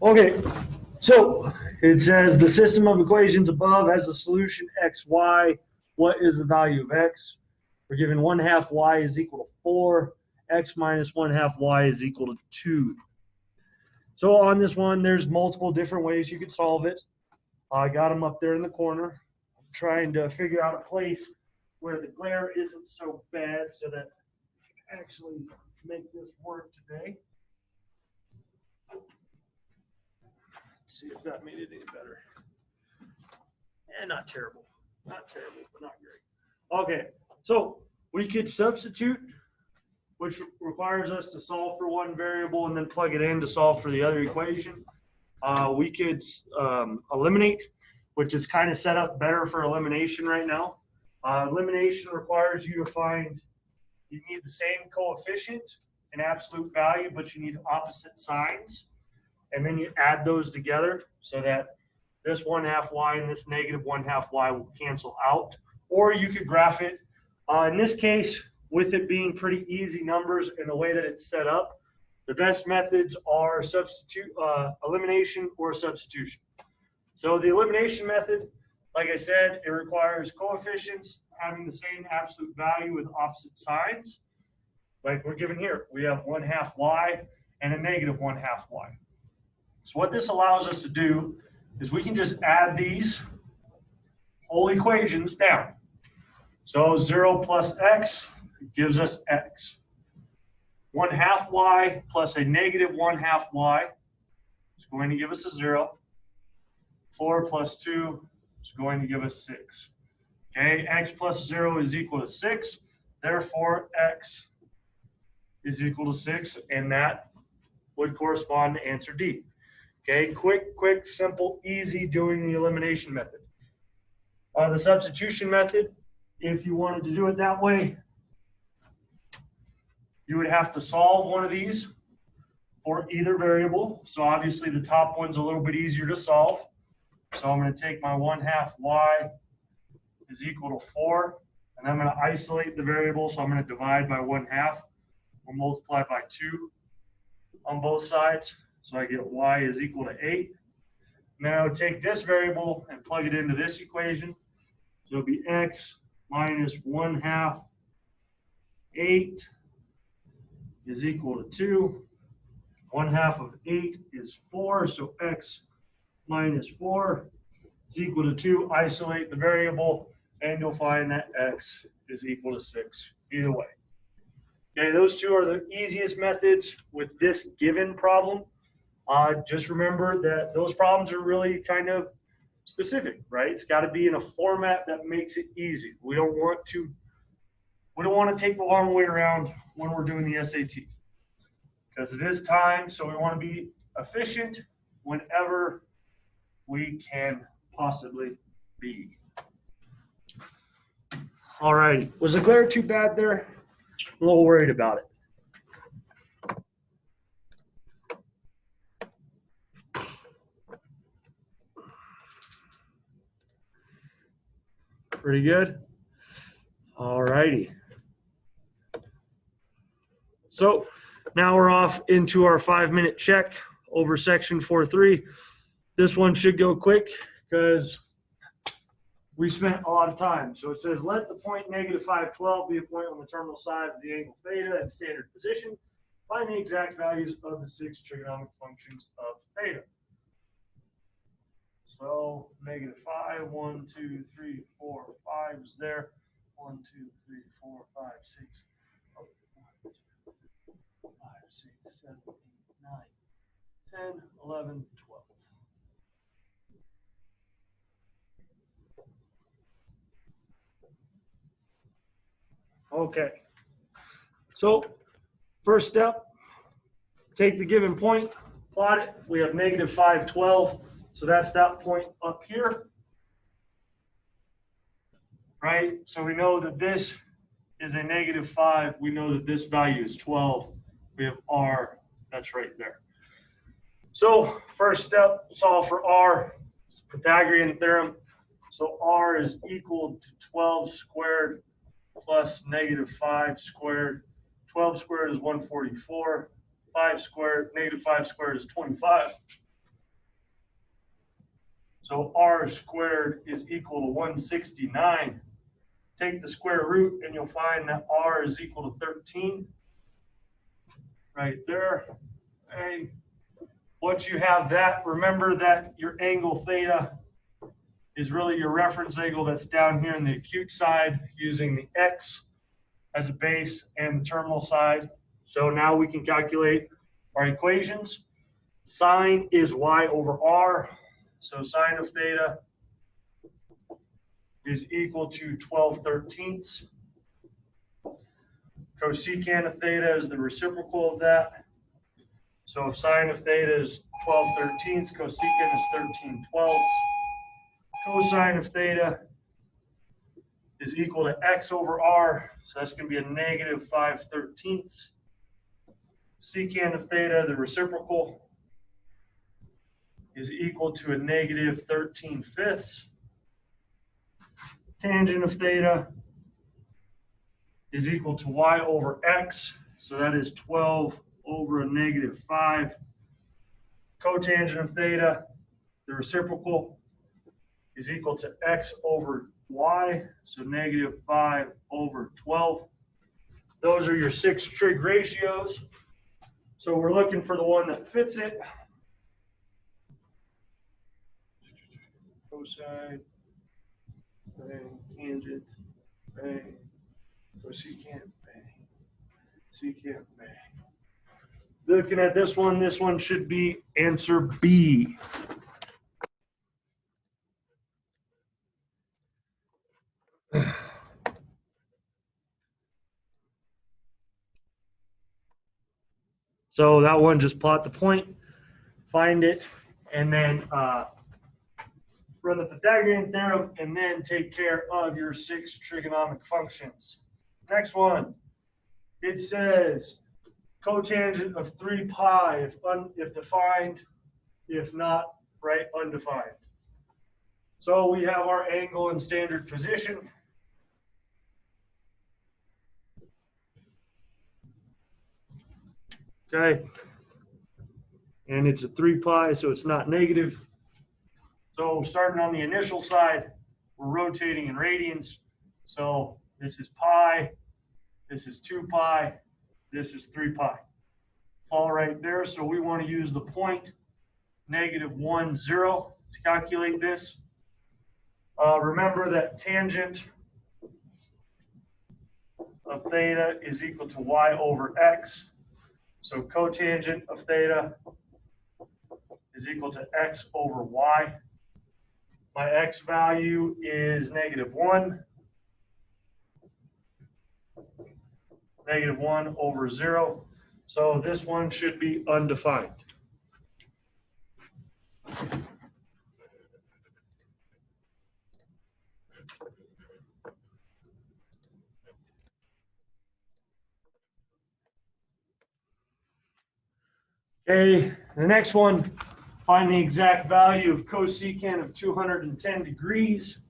Okay, so it says the system of equations above has a solution x, y. What is the value of x? We're given 1/2 y is equal to 4. X minus 1/2 y is equal to 2. So on this one, there's multiple different ways you could solve it. I got them up there in the corner. I'm trying to figure out a place where the glare isn't so bad so that I can actually make this work today. See if that made it any better. Not terrible. Not terrible, but not great. Okay, so we could substitute, which requires us to solve for one variable and then plug it in to solve for the other equation. We could eliminate, which is kind of set up better for elimination right now. Elimination requires you to find, you need the same coefficient and absolute value, but you need opposite signs. And then you add those together so that this 1/2 y and this negative 1/2 y will cancel out. Or you could graph it. In this case, with it being pretty easy numbers and the way that it's set up, the best methods are elimination or substitution. So the elimination method, like I said, it requires coefficients having the same absolute value with opposite signs. Like we're given here, we have 1/2 y and a negative 1/2 y. So what this allows us to do is we can just add these whole equations down. So 0 plus x gives us x. 1/2 y plus a negative 1/2 y is going to give us a 0. 4 plus 2 is going to give us 6. Okay, x plus 0 is equal to 6. Therefore, x is equal to 6, and that would correspond to answer D. Okay, quick, simple, easy doing the elimination method. The substitution method, if you wanted to do it that way, you would have to solve one of these for either variable. So obviously the top one's a little bit easier to solve. So I'm going to take my 1/2 y is equal to 4, and I'm going to isolate the variable. So I'm going to divide by 1/2. We'll multiply by 2 on both sides. So I get y is equal to 8. Now take this variable and plug it into this equation. So it'll be x minus 1/2 8 is equal to 2. 1/2 of 8 is 4, so x minus 4 is equal to 2. Isolate the variable, and you'll find that x is equal to 6 either way. Okay, those two are the easiest methods with this given problem. Just remember that those problems are really kind of specific, right? It's got to be in a format that makes it easy. We don't want to take the long way around when we're doing the SAT, because it is time, so we want to be efficient whenever we can possibly be. All right, was the glare too bad there? I'm a little worried about it. Pretty good? All righty. So now we're off into our 5-minute check over section 4.3. This one should go quick because we spent a lot of time. So it says, let the point negative 512 be a point on the terminal side of the angle theta in standard position. Find the exact values of the 6 trigonometric functions of theta. So negative 5, 1, 2, 3, 4, 5 is there. 1, 2, 3, 4, 5, 6. 5, 6, 7, 8, 9, 10, 11, 12. Okay. So first step, take the given point, plot it. We have negative 512. So that's that point up here, right? So we know that this is a negative 5. We know that this value is 12. We have R, that's right there. So first step, solve for R. It's Pythagorean theorem. So R is equal to 12 squared plus negative 5 squared. 12 squared is 144. 5 squared, negative 5 squared is 25. So r squared is equal to 169. Take the square root and you'll find that r is equal to 13. Right there. And once you have that, remember that your angle theta is really your reference angle that's down here in the acute side using the x as a base and the terminal side. So now we can calculate our equations. Sine is y over r. So sine of theta is equal to 12/13. Cosecant of theta is the reciprocal of that. So if sine of theta is 12/13, cosecant is 13/12. Cosine of theta is equal to x over r. So that's going to be a negative 5/13. Secant of theta, the reciprocal, is equal to a negative 13/5. Tangent of theta is equal to y over x. So that is 12 over a negative 5. Cotangent of theta, the reciprocal, is equal to x over y. So negative 5 over 12. Those are your 6 trig ratios. So we're looking for the one that fits it. Cosine, bang, tangent, bang, cosecant, bang, secant, bang. Looking at this one should be answer B. So that one, just plot the point, find it, and then run the Pythagorean theorem, and then take care of your 6 trigonomic functions. Next one, it says cotangent of 3 pi if defined, if not, right, undefined. So we have our angle in standard position. Okay, and it's a 3 pi, so it's not negative. So starting on the initial side, we're rotating in radians. So this is pi, this is 2 pi, this is 3 pi. All right there, so we want to use the point -1, 0 to calculate this. Remember that tangent of theta is equal to y over x. So cotangent of theta is equal to x over y. My x value is -1. -1 over 0. So this one should be undefined. Okay, the next one, find the exact value of cosecant of 210 degrees.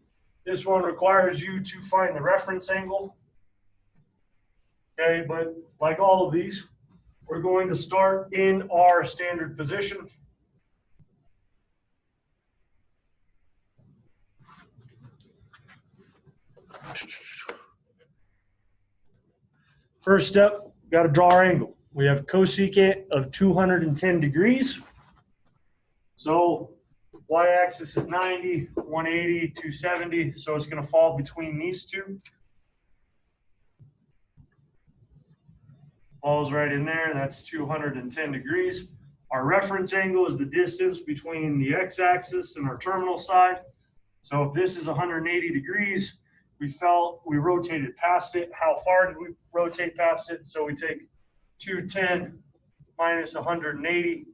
This one requires you to find the reference angle. Okay, but like all of these, we're going to start in our standard position. First step, got to draw our angle. We have cosecant of 210 degrees. So y-axis is 90, 180, 270. So it's going to fall between these two. Falls right in there. That's 210 degrees. Our reference angle is the distance between the x-axis and our terminal side. So if this is 180 degrees, we rotated past it. How far did we rotate past it? So we take 210 minus 180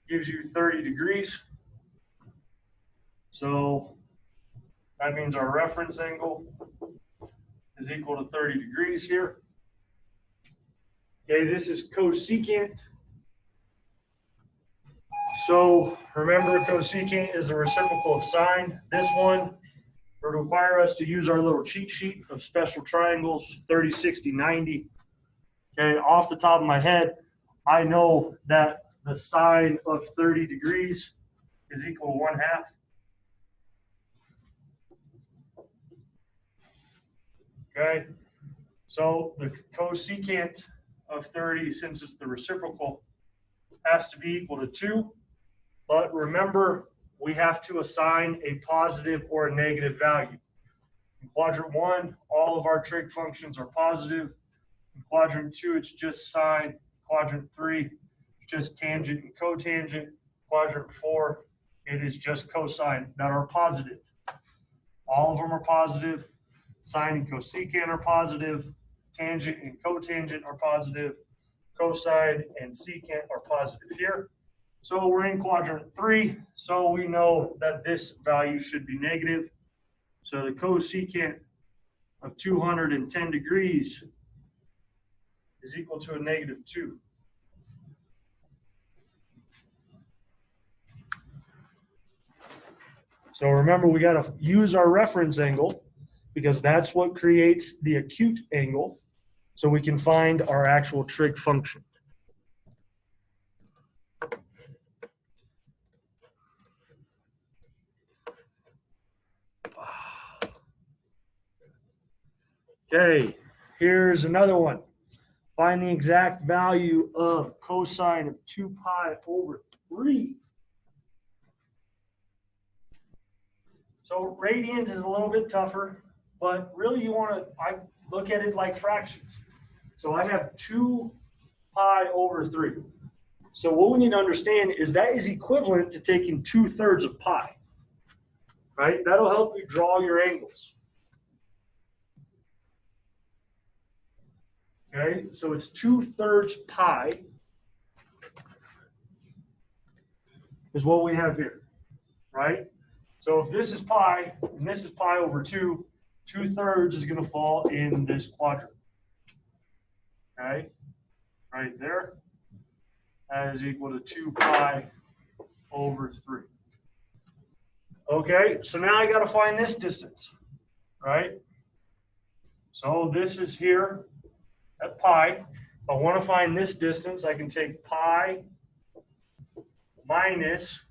gives you 30 degrees. So that means our reference angle is equal to 30 degrees here. Okay, this is cosecant. So remember, cosecant is the reciprocal of sine. This one would require us to use our little cheat sheet of special triangles, 30, 60, 90. Okay, off the top of my head, I know that the sine of 30 degrees is equal to 1/2. Okay, so the cosecant of 30, since it's the reciprocal, has to be equal to 2. But remember, we have to assign a positive or a negative value. In quadrant 1, all of our trig functions are positive. In quadrant 2, it's just sine. Quadrant 3, just tangent and cotangent. Quadrant 4, it is just cosine that are positive. All of them are positive. Sine and cosecant are positive. Tangent and cotangent are positive. Cosine and secant are positive here. So we're in quadrant 3, so we know that this value should be negative. So the cosecant of 210 degrees is equal to a negative 2. So remember, we got to use our reference angle because that's what creates the acute angle, so we can find our actual trig function. Okay, here's another one. Find the exact value of cosine of 2 pi over 3. So radians is a little bit tougher, but really you want to, I look at it like fractions. So I have 2 pi over 3. So what we need to understand is that is equivalent to taking 2/3 of pi, right? That'll help you draw your angles. Okay, so it's 2/3 pi is what we have here, right? So if this is pi and this is pi over 2, 2/3 is going to fall in this quadrant. Okay, right there. That is equal to 2 pi over 3. Okay, so now I got to find this distance, right? So this is here at pi. If I want to find this distance, I can take pi minus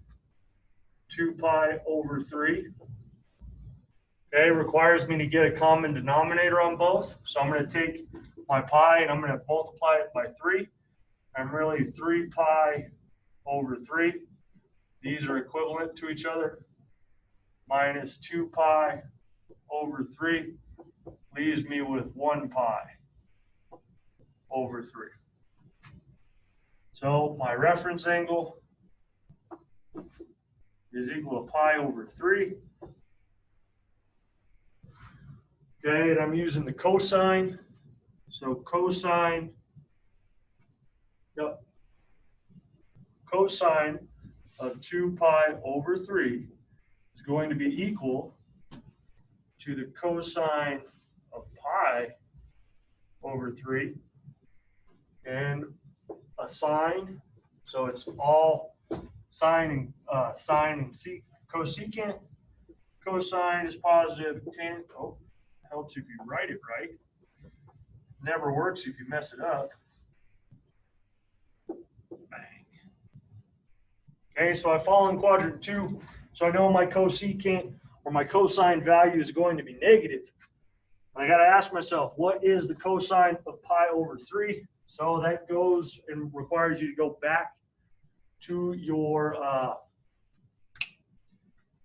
2 pi over 3. Okay, requires me to get a common denominator on both. So I'm going to take my pi and I'm going to multiply it by 3. I'm really 3 pi over 3. These are equivalent to each other. Minus 2 pi over 3 leaves me with 1 pi over 3. So my reference angle is equal to pi over 3. Okay, and I'm using the cosine. So cosine of 2 pi over 3 is going to be equal to the cosine of pi over 3 and a sine. So it's all sine and cosecant. Cosine is positive. Helps if you write it right. Never works if you mess it up. Bang. Okay, so I fall in quadrant 2. So I know my cosecant or my cosine value is going to be negative. I got to ask myself, what is the cosine of pi over 3? So that goes and requires you to go back to your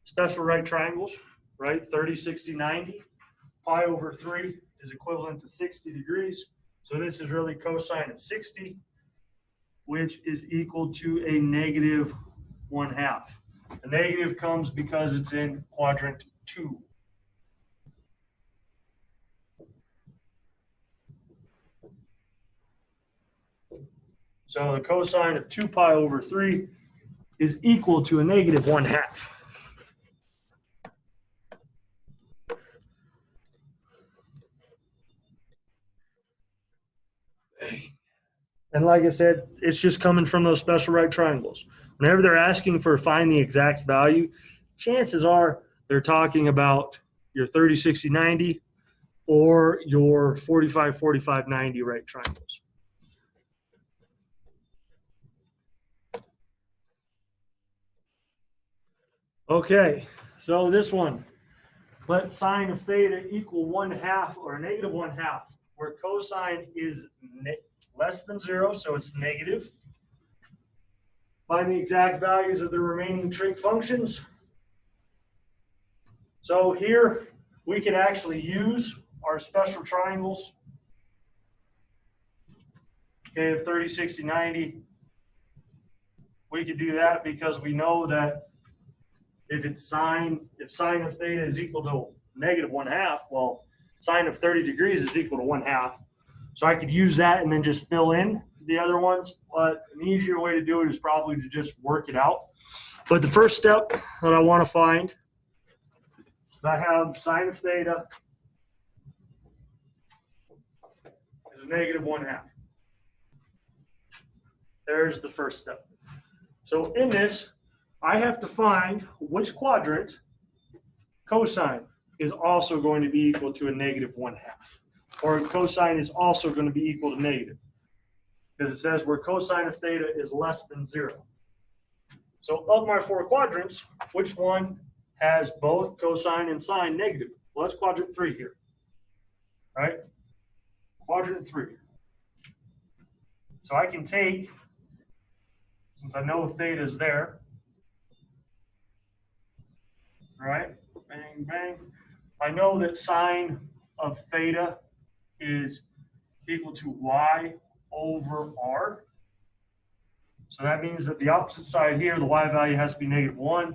special right triangles, right? 30, 60, 90. Pi over 3 is equivalent to 60 degrees. So this is really cosine of 60, which is equal to a negative 1/2. The negative comes because it's in quadrant 2. So the cosine of 2 pi over 3 is equal to a negative 1/2. And like I said, it's just coming from those special right triangles. Whenever they're asking for find the exact value, chances are they're talking about your 30, 60, 90 or your 45, 45, 90 right triangles. Okay, so this one, let sine of theta equal 1/2 or negative 1/2, where cosine is less than 0, so it's negative. Find the exact values of the remaining trig functions. So here we could actually use our special triangles. Okay, of 30, 60, 90. We could do that because we know that if sine of theta is equal to negative 1/2, well, sine of 30 degrees is equal to 1/2. So I could use that and then just fill in the other ones. But an easier way to do it is probably to just work it out. But the first step that I want to find is I have sine of theta is a negative 1/2. There's the first step. So in this, I have to find which quadrant cosine is also going to be equal to a negative 1/2. Or cosine is also going to be equal to negative. Because it says where cosine of theta is less than 0. So of my 4 quadrants, which one has both cosine and sine negative? Well, that's quadrant 3 here. Right? Quadrant 3. So I can take, since I know theta is there, right? Bang, bang. I know that sine of theta is equal to y over r. So that means that the opposite side here, the y value has to be negative 1.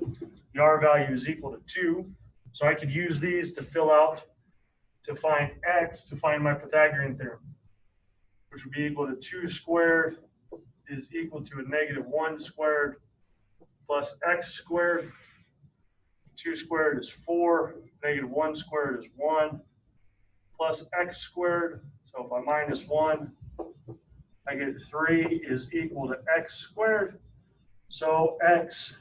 The r value is equal to 2. So I could use these to fill out, to find x, to find my Pythagorean theorem, which would be equal to 2 squared is equal to a negative 1 squared plus x squared. 2 squared is 4, negative 1 squared is 1, plus x squared. So if I minus 1, I get 3 is equal to x squared. So x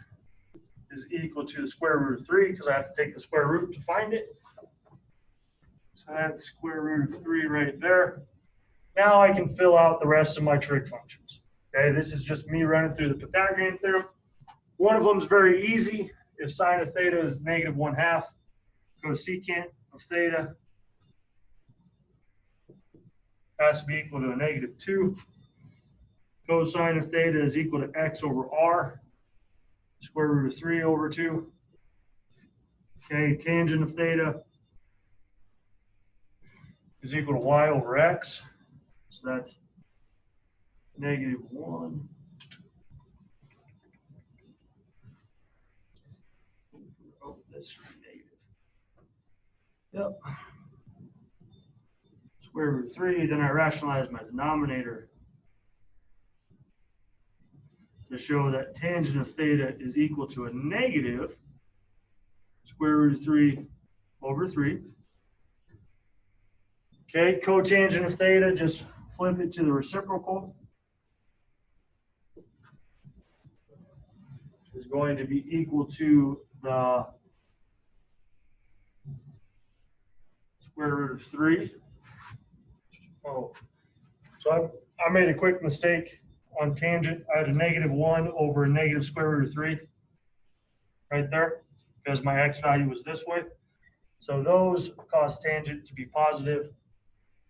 is equal to the square root of 3 because I have to take the square root to find it. So that's square root of 3 right there. Now I can fill out the rest of my trig functions. Okay, this is just me running through the Pythagorean theorem. One of them is very easy. If sine of theta is negative 1/2, cosecant of theta has to be equal to a negative 2. Cosine of theta is equal to x over r, square root of 3 over 2. Okay, tangent of theta is equal to y over x. So that's negative 1. Oh, that's negative. Yep. Square root of 3. Then I rationalize my denominator to show that tangent of theta is equal to a negative square root of 3 over 3. Okay, cotangent of theta, just flip it to the reciprocal. Is going to be equal to the square root of 3. Oh, so I made a quick mistake on tangent. I had a negative 1 over a negative square root of 3 right there because my x value was this way. So those cause tangent to be positive.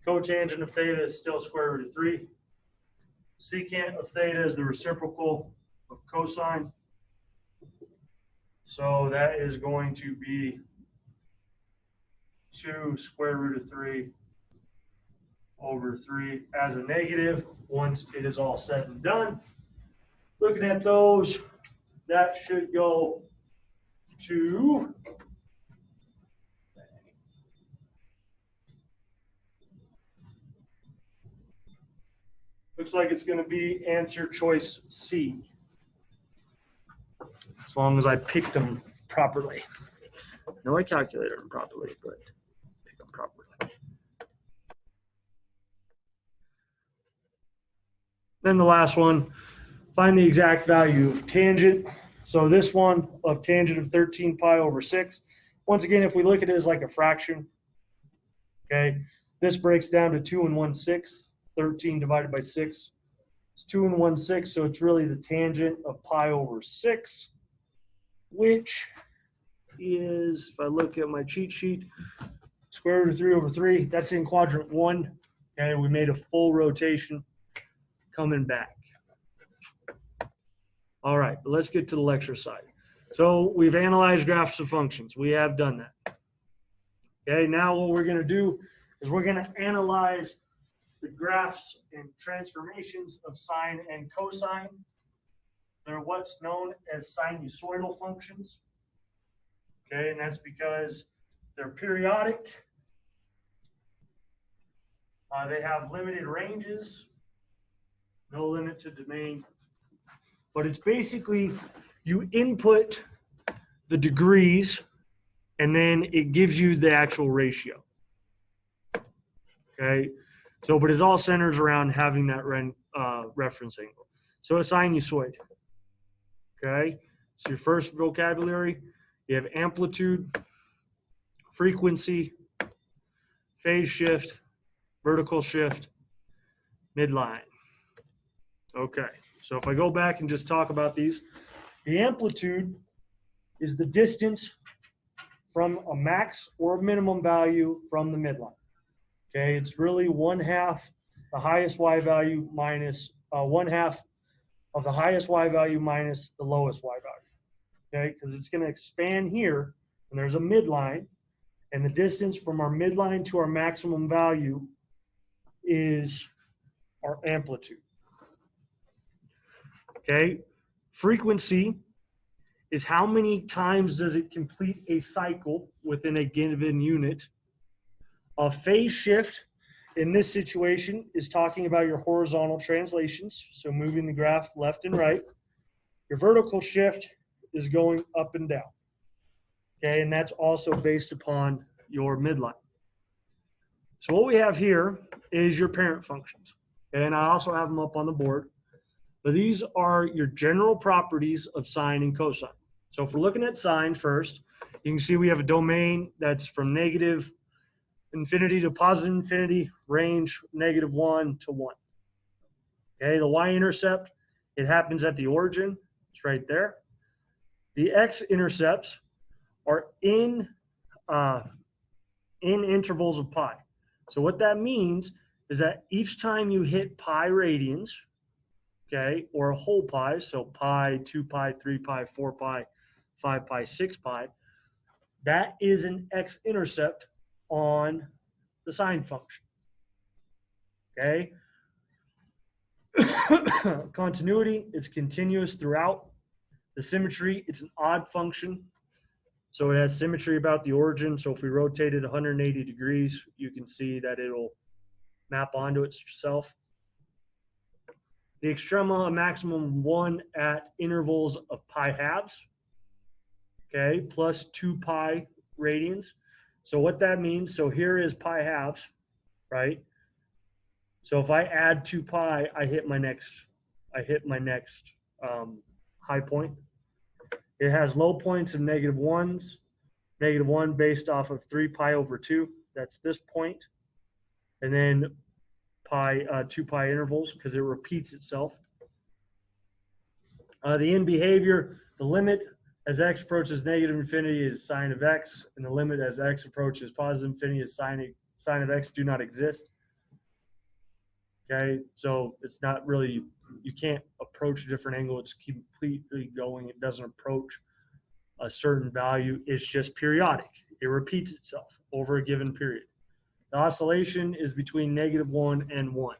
Cotangent of theta is still square root of 3. Secant of theta is the reciprocal of cosine. So that is going to be 2 square root of 3 over 3 as a negative once it is all said and done. Looking at those, that should go to looks like it's going to be answer choice C. As long as I picked them properly. No, I calculated them properly, but pick them properly. Then the last one, find the exact value of tangent. So this one of tangent of 13 pi over 6. Once again, if we look at it as like a fraction, okay, this breaks down to 2 1/6. 13 divided by 6. It's 2 1/6, so it's really the tangent of pi over 6, which is, if I look at my cheat sheet, square root of 3/3. That's in quadrant 1. Okay, we made a full rotation coming back. All right, let's get to the lecture side. So we've analyzed graphs of functions. We have done that. Okay, now what we're going to do is we're going to analyze the graphs and transformations of sine and cosine. They're what's known as sinusoidal functions. Okay, and that's because they're periodic. They have limited ranges, no limit to domain. But it's basically you input the degrees and then it gives you the actual ratio. Okay, so but it all centers around having that reference angle. So a sinusoid. Okay, so your first vocabulary, you have amplitude, frequency, phase shift, vertical shift, midline. Okay, so if I go back and just talk about these, the amplitude is the distance from a max or minimum value from the midline. Okay, it's really 1/2 the highest y value minus 1/2 of the highest y value minus the lowest y value. Okay, because it's going to expand here, and there's a midline, and the distance from our midline to our maximum value is our amplitude. Okay, frequency is how many times does it complete a cycle within a given unit. A phase shift in this situation is talking about your horizontal translations, so moving the graph left and right. Your vertical shift is going up and down. Okay, and that's also based upon your midline. So what we have here is your parent functions, and I also have them up on the board. But these are your general properties of sine and cosine. So if we're looking at sine first, you can see we have a domain that's from negative infinity to positive infinity, range -1 to 1. Okay, the y-intercept, it happens at the origin. It's right there. The x-intercepts are in intervals of pi. So what that means is that each time you hit pi radians, okay, or a whole pi, so pi, 2 pi, 3 pi, 4 pi, 5 pi, 6 pi, that is an x-intercept on the sine function. Okay. Continuity, it's continuous throughout. The symmetry, it's an odd function. So it has symmetry about the origin. So if we rotate it 180 degrees, you can see that it'll map onto itself. The extrema, a maximum 1 at intervals of pi halves. Okay, plus 2 pi radians. So what that means, so here is pi halves, right? So if I add 2 pi, I hit my next high point. It has low points of -1s, -1 based off of 3 pi over 2. That's this point. And then 2 pi intervals because it repeats itself. The end behavior, the limit as x approaches -infinity is sine of x, and the limit as x approaches positive infinity is sine of x do not exist. Okay, so it's not really, you can't approach a different angle. It's completely going. It doesn't approach a certain value. It's just periodic. It repeats itself over a given period. The oscillation is between -1 and 1.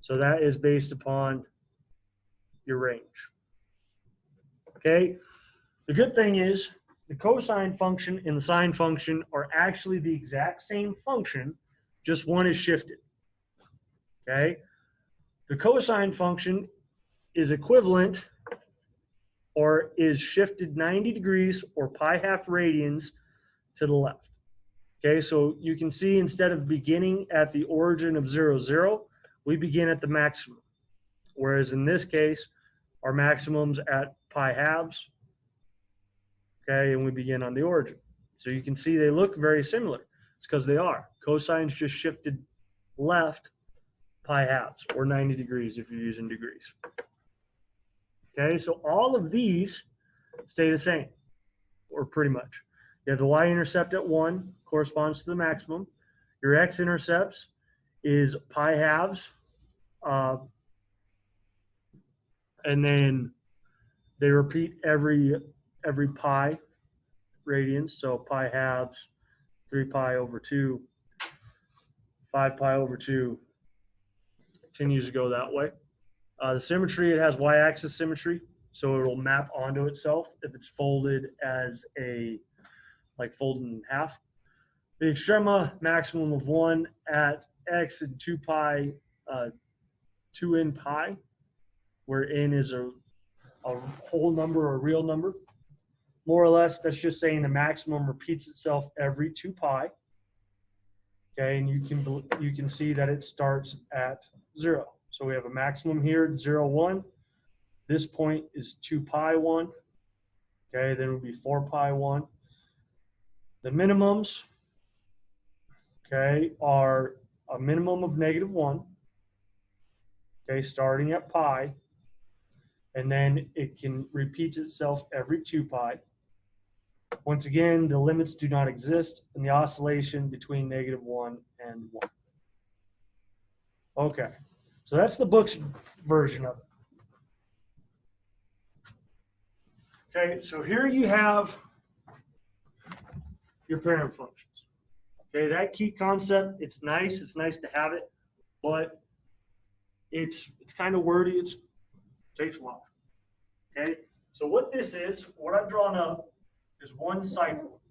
So that is based upon your range. Okay, the good thing is the cosine function and the sine function are actually the exact same function, just one is shifted. Okay, the cosine function is equivalent or is shifted 90 degrees or pi half radians to the left. Okay, so you can see instead of beginning at the origin of 0, 0, we begin at the maximum. Whereas in this case, our maximum's at pi halves. Okay, and we begin on the origin. So you can see they look very similar. It's because they are. Cosine's just shifted left pi halves, or 90 degrees if you're using degrees. Okay, so all of these stay the same, or pretty much. You have the y-intercept at 1, corresponds to the maximum. Your x-intercepts is pi halves, and then they repeat every pi radians. So pi halves, 3 pi over 2, 5 pi over 2, continues to go that way. The symmetry, it has y-axis symmetry, so it'll map onto itself if it's folded as folded in half. The extrema, maximum of 1 at x and 2 pi, 2n pi, where n is a whole number or a real number. More or less, that's just saying the maximum repeats itself every 2 pi. Okay, and you can see that it starts at 0. So we have a maximum here at 0, 1. This point is 2 pi 1. Okay, then it would be 4 pi 1. The minimums, okay, are a minimum of -1. Okay, starting at pi. And then it can repeat itself every 2 pi. Once again, the limits do not exist in the oscillation between -1 and 1. Okay, so that's the book's version of it. Okay, so here you have your parent functions. Okay, that key concept, it's nice to have it, but it's kind of wordy, it takes a while. Okay, so what this is, what I've drawn up is one cycle.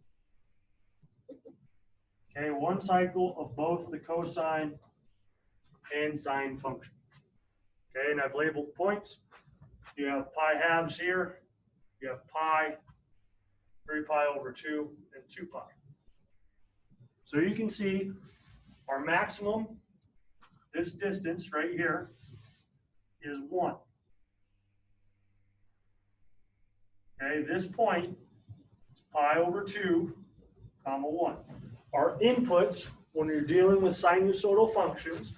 Okay, one cycle of both the cosine and sine function. Okay, and I've labeled points. You have pi halves here, you have pi, 3 pi over 2, and 2 pi. So you can see our maximum, this distance right here, is 1. Okay, this point is pi over 2, comma 1. Our inputs, when you're dealing with sinusoidal functions,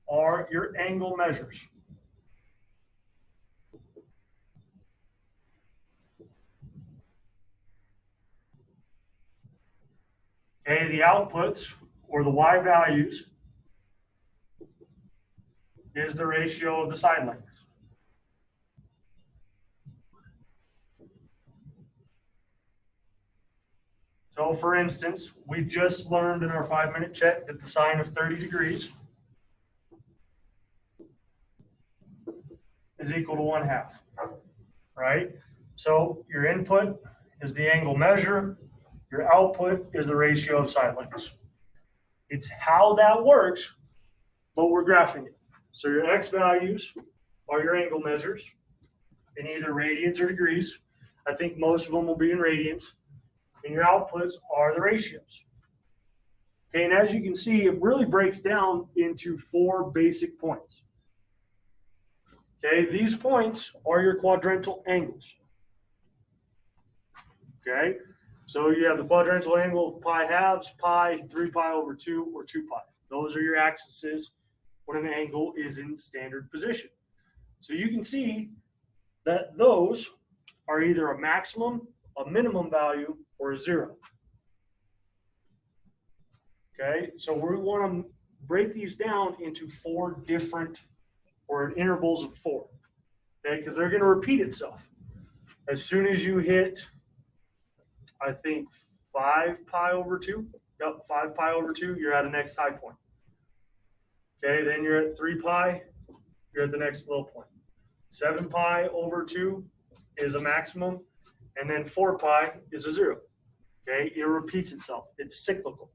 are your angle measures. Okay, the outputs, or the y values, is the ratio of the side lengths. So for instance, we just learned in our 5-minute check that the sine of 30 degrees is equal to 1/2, right? So your input is the angle measure, your output is the ratio of side lengths. It's how that works, but we're graphing it. So your x values are your angle measures in either radians or degrees. I think most of them will be in radians. And your outputs are the ratios. Okay, and as you can see, it really breaks down into 4 basic points. Okay, these points are your quadrantal angles. Okay, so you have the quadrantal angle of pi halves, pi, 3 pi over 2, or 2 pi. Those are your axes when an angle is in standard position. So you can see that those are either a maximum, a minimum value, or a 0. Okay, so we want to break these down into 4 different, or intervals of 4. Okay, because they're going to repeat itself. As soon as you hit, I think 5 pi over 2, yep, 5 pi over 2, you're at a next high point. Okay, then you're at 3 pi, you're at the next low point. 7 pi over 2 is a maximum, and then 4 pi is a 0. Okay, it repeats itself. It's cyclical.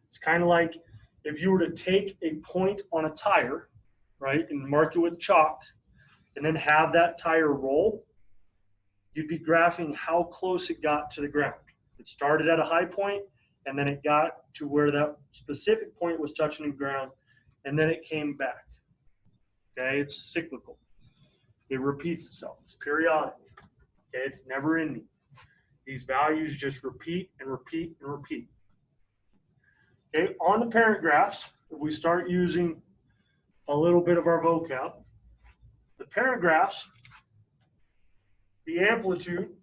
It's kind of like if you were to take a point on a tire, right, and mark it with chalk, and then have that tire roll, you'd be graphing how close it got to the ground. It started at a high point, and then it got to where that specific point was touching the ground, and then it came back. Okay, it's cyclical. It repeats itself. It's periodic. Okay, it's never ending. These values just repeat and repeat and repeat. Okay, on the parent graphs, if we start using a little bit of our vocab, the parent graphs, the amplitude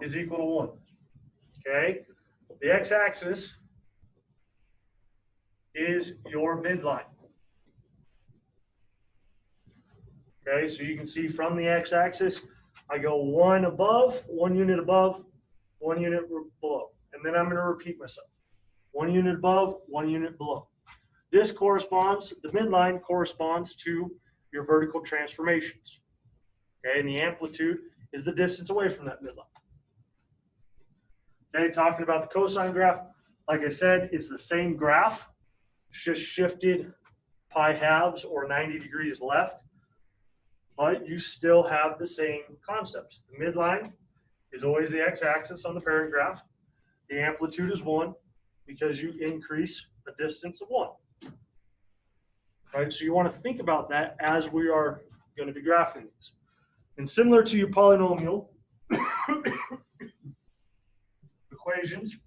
is equal to 1. Okay? The x-axis is your midline. Okay, so you can see from the x-axis, I go 1 above, 1 unit above, 1 unit below. And then I'm going to repeat myself. 1 unit above, 1 unit below. This corresponds, the midline corresponds to your vertical transformations. Okay, and the amplitude is the distance away from that midline. Okay, talking about the cosine graph, like I said, it's the same graph, it's just shifted pi halves or 90 degrees left, but you still have the same concepts. The midline is always the x-axis on the parent graph. The amplitude is 1 because you increase a distance of 1. Right, so you want to think about that as we are going to be graphing these. And similar to your polynomial equations,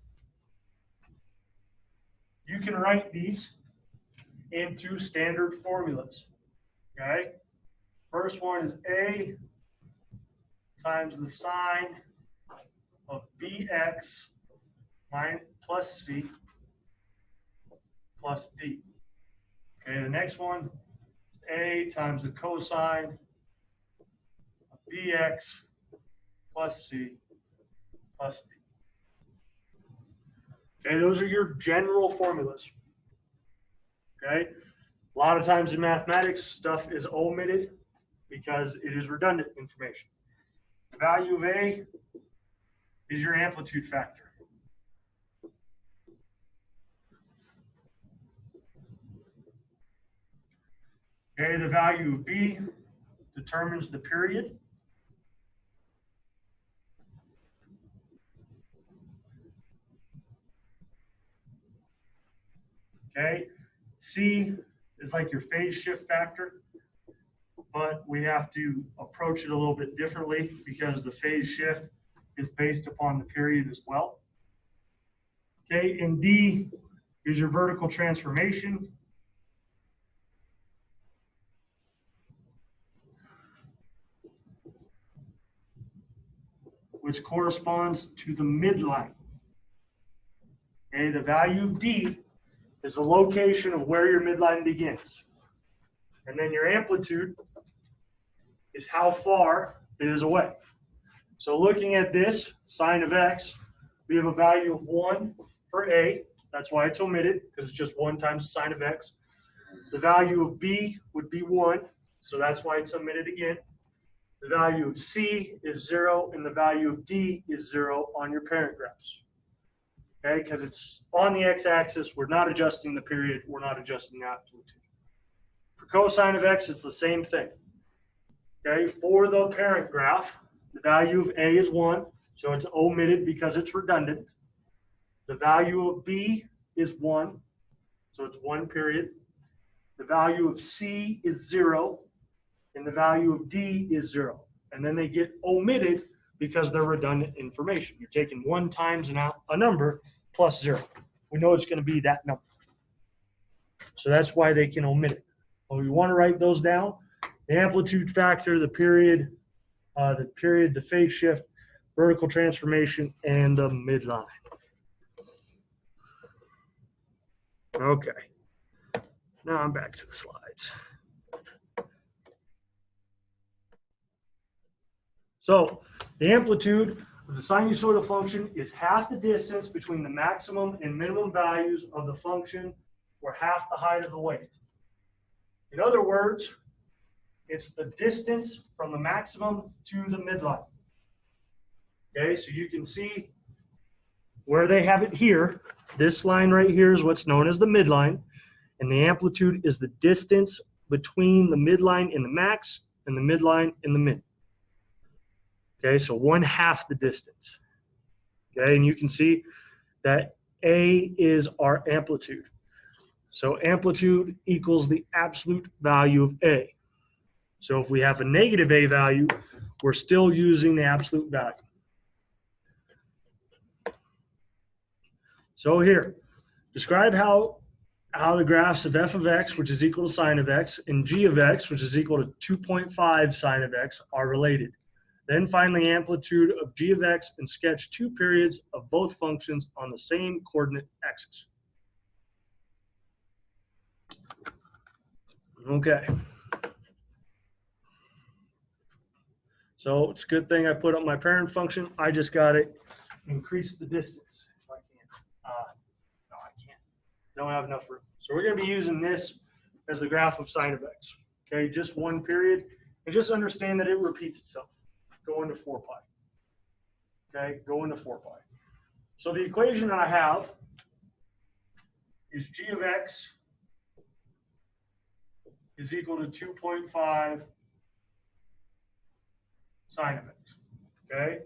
you can write these into standard formulas. Okay? First one is A times the sine of bx plus c plus d. Okay, the next one is A times the cosine of bx plus c plus d. Okay, those are your general formulas. Okay, a lot of times in mathematics, stuff is omitted because it is redundant information. The value of A is your amplitude factor. Okay, the value of B determines the period. Okay, C is like your phase shift factor, but we have to approach it a little bit differently because the phase shift is based upon the period as well. Okay, and D is your vertical transformation. Which corresponds to the midline. Okay, the value of D is the location of where your midline begins. And then your amplitude is how far it is away. So looking at this, sine of x, we have a value of 1 for A. That's why it's omitted, because it's just 1 times the sine of x. The value of B would be 1, so that's why it's omitted again. The value of C is 0, and the value of D is 0 on your parent graphs. Okay, because it's on the x-axis, we're not adjusting the period, we're not adjusting the amplitude. For cosine of x, it's the same thing. Okay, for the parent graph, the value of A is 1, so it's omitted because it's redundant. The value of B is 1, so it's 1 period. The value of C is 0, and the value of D is 0. And then they get omitted because they're redundant information. You're taking 1 times a number plus 0. We know it's going to be that number. So that's why they can omit it. But we want to write those down. The amplitude factor, the period, the phase shift, vertical transformation, and the midline. Okay. Now I'm back to the slides. So the amplitude of the sinusoidal function is half the distance between the maximum and minimum values of the function, or half the height of the wave. In other words, it's the distance from the maximum to the midline. Okay, so you can see where they have it here. This line right here is what's known as the midline, and the amplitude is the distance between the midline and the max and the midline and the min. Okay, so 1/2 the distance. Okay, and you can see that A is our amplitude. So amplitude equals the absolute value of A. So if we have a negative A value, we're still using the absolute value. So here, describe how the graphs of f of x, which is equal to sine of x, and g of x, which is equal to 2.5 sine of x, are related. Then find the amplitude of g of x and sketch two periods of both functions on the same coordinate axis. Okay. So it's a good thing I put up my parent function. I just got to increase the distance if I can. No, I can't. Don't have enough room. So we're going to be using this as the graph of sine of x. Okay, just one period. And just understand that it repeats itself. Go into 4 pi. Okay, go into 4 pi. So the equation I have is g of x is equal to 2.5 sine of x. Okay,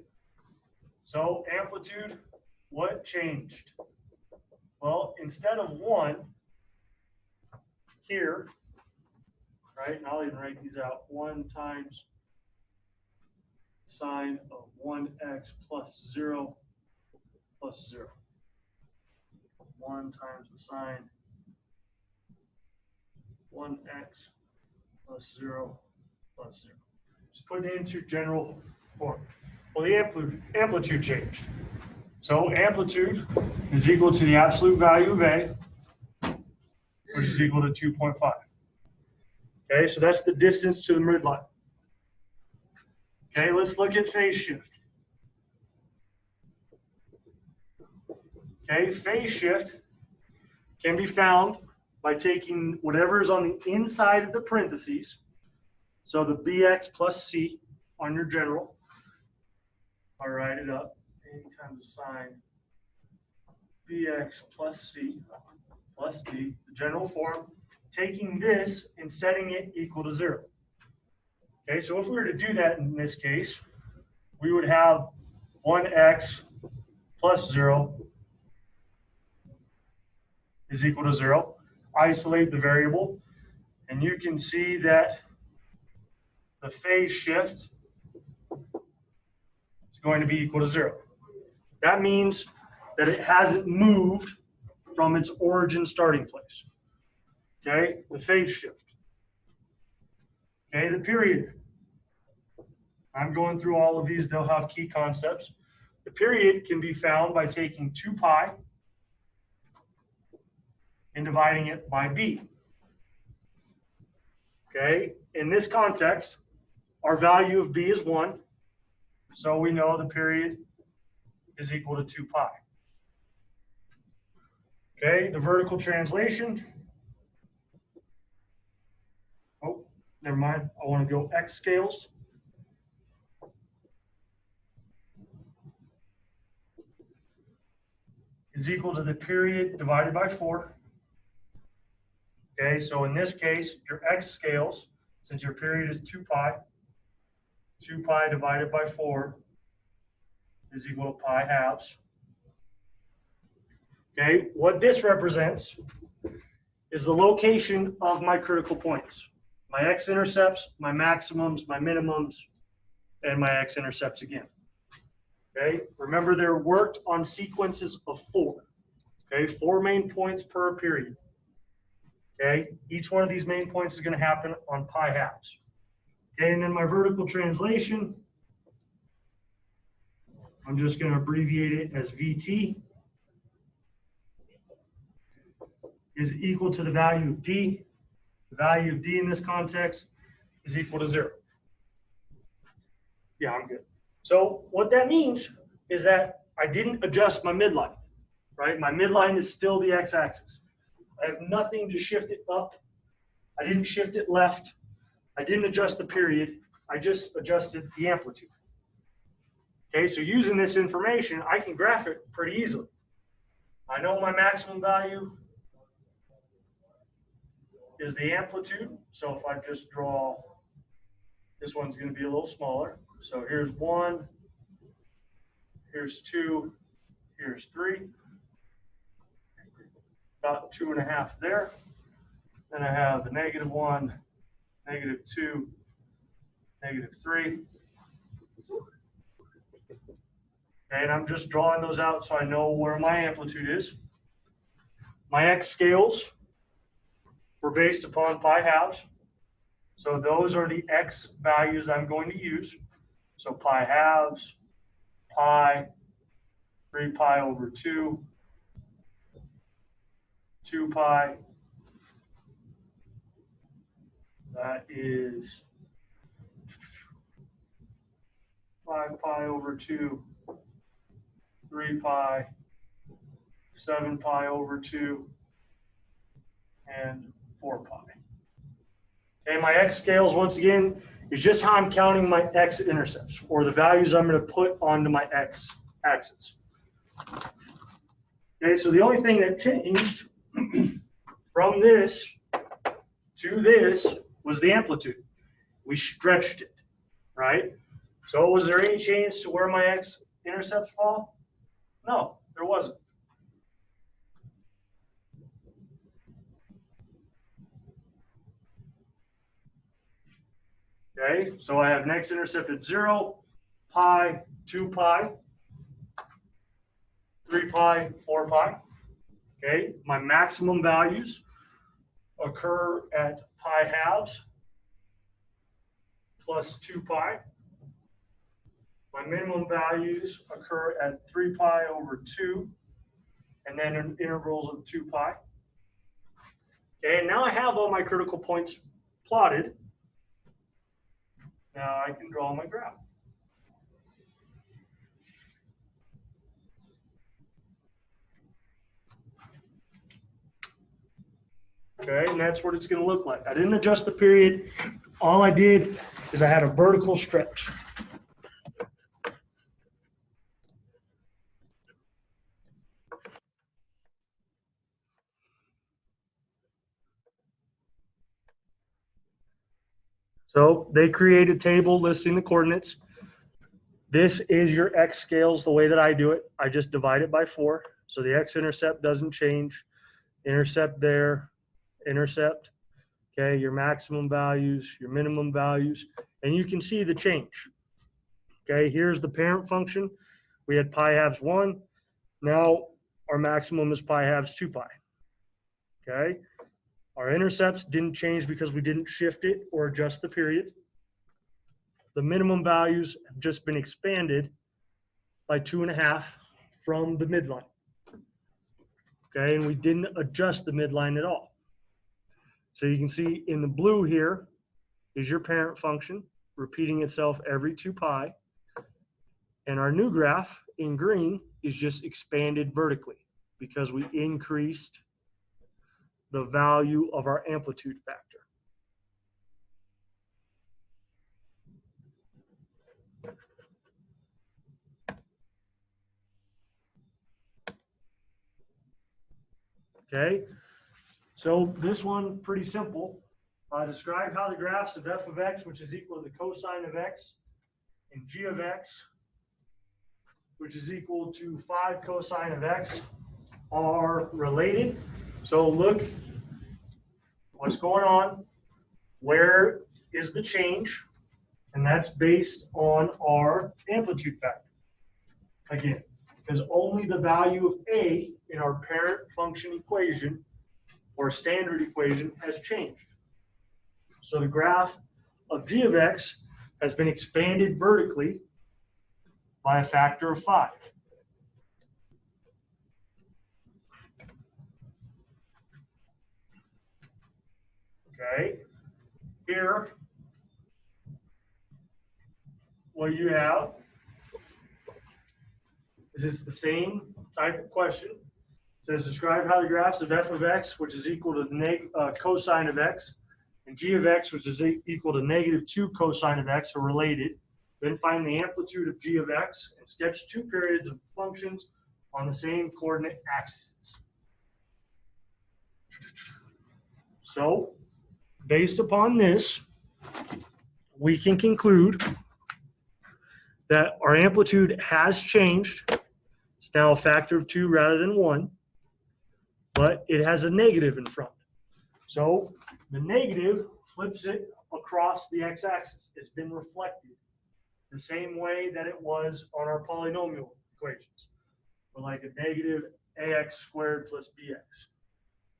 so amplitude, what changed? Well, instead of 1 here, right, and I'll even write these out, 1 times sine of 1x plus 0 plus 0. 1 times the sine 1x plus 0 plus 0. Just put it into general form. Well, the amplitude changed. So amplitude is equal to the absolute value of A, which is equal to 2.5. Okay, so that's the distance to the midline. Okay, let's look at phase shift. Okay, phase shift can be found by taking whatever is on the inside of the parentheses. So the bx plus c on your general. I'll write it up. A times the sine bx plus c plus b, the general form, taking this and setting it equal to 0. Okay, so if we were to do that in this case, we would have 1x plus 0 is equal to 0. Isolate the variable, and you can see that the phase shift is going to be equal to 0. That means that it hasn't moved from its origin starting place. Okay, the phase shift. Okay, the period. I'm going through all of these, they'll have key concepts. The period can be found by taking 2 pi and dividing it by b. Okay, in this context, our value of b is 1, so we know the period is equal to 2 pi. Okay, the vertical translation. Oh, never mind. I want to go x scales. Is equal to the period divided by 4. Okay, so in this case, your x scales, since your period is 2 pi divided by 4 is equal to pi halves. Okay, what this represents is the location of my critical points. My x-intercepts, my maximums, my minimums, and my x-intercepts again. Okay, remember they're worked on sequences of 4. Okay, 4 main points per period. Okay, each one of these main points is going to happen on pi halves. Okay, and then my vertical translation, I'm just going to abbreviate it as VT, is equal to the value of D. The value of D in this context is equal to 0. Yeah, I'm good. So what that means is that I didn't adjust my midline, right? My midline is still the x-axis. I have nothing to shift it up. I didn't shift it left. I didn't adjust the period. I just adjusted the amplitude. Okay, so using this information, I can graph it pretty easily. I know my maximum value is the amplitude. So if I just draw, this one's going to be a little smaller. So here's 1, here's 2, here's 3. About 2.5 there. Then I have the -1, -2, -3. And I'm just drawing those out so I know where my amplitude is. My x scales were based upon pi halves. So those are the x values I'm going to use. So pi halves, pi, 3 pi over 2, 2 pi, that is 5 pi over 2, 3 pi, 7 pi over 2, and 4 pi. Okay, my x scales, once again, is just how I'm counting my x-intercepts, or the values I'm going to put onto my x-axis. Okay, so the only thing that changed from this to this was the amplitude. We stretched it, right? So was there any change to where my x-intercepts fall? No, there wasn't. Okay, so I have an x-intercept at 0, pi, 2 pi, 3 pi, 4 pi. Okay, my maximum values occur at pi halves plus 2 pi. My minimum values occur at 3 pi over 2, and then in intervals of 2 pi. Okay, and now I have all my critical points plotted. Now I can draw my graph. Okay, and that's what it's going to look like. I didn't adjust the period. All I did is I had a vertical stretch. So they create a table listing the coordinates. This is your x scales the way that I do it. I just divide it by 4. So the x-intercept doesn't change. Intercept there, intercept. Okay, your maximum values, your minimum values, and you can see the change. Okay, here's the parent function. We had pi halves 1. Now our maximum is pi halves 2 pi. Okay, our intercepts didn't change because we didn't shift it or adjust the period. The minimum values have just been expanded by 2.5 from the midline. Okay, and we didn't adjust the midline at all. So you can see in the blue here is your parent function repeating itself every 2 pi. And our new graph in green is just expanded vertically because we increased the value of our amplitude factor. Okay, so this one, pretty simple. Describe how the graphs of f of x, which is equal to the cosine of x, and g of x, which is equal to 5 cosine of x, are related. So look what's going on, where is the change, and that's based on our amplitude factor. Again, because only the value of a in our parent function equation or standard equation has changed. So the graph of g of x has been expanded vertically by a factor of 5. Okay, here, what you have is it's the same type of question. It says describe how the graphs of f of x, which is equal to the cosine of x, and g of x, which is equal to negative 2 cosine of x, are related. Then find the amplitude of g of x and sketch 2 periods of functions on the same coordinate axes. So, based upon this, we can conclude that our amplitude has changed. It's now a factor of 2 rather than 1, but it has a negative in front. So the negative flips it across the x-axis. It's been reflected the same way that it was on our polynomial equations, for like a negative ax squared plus bx.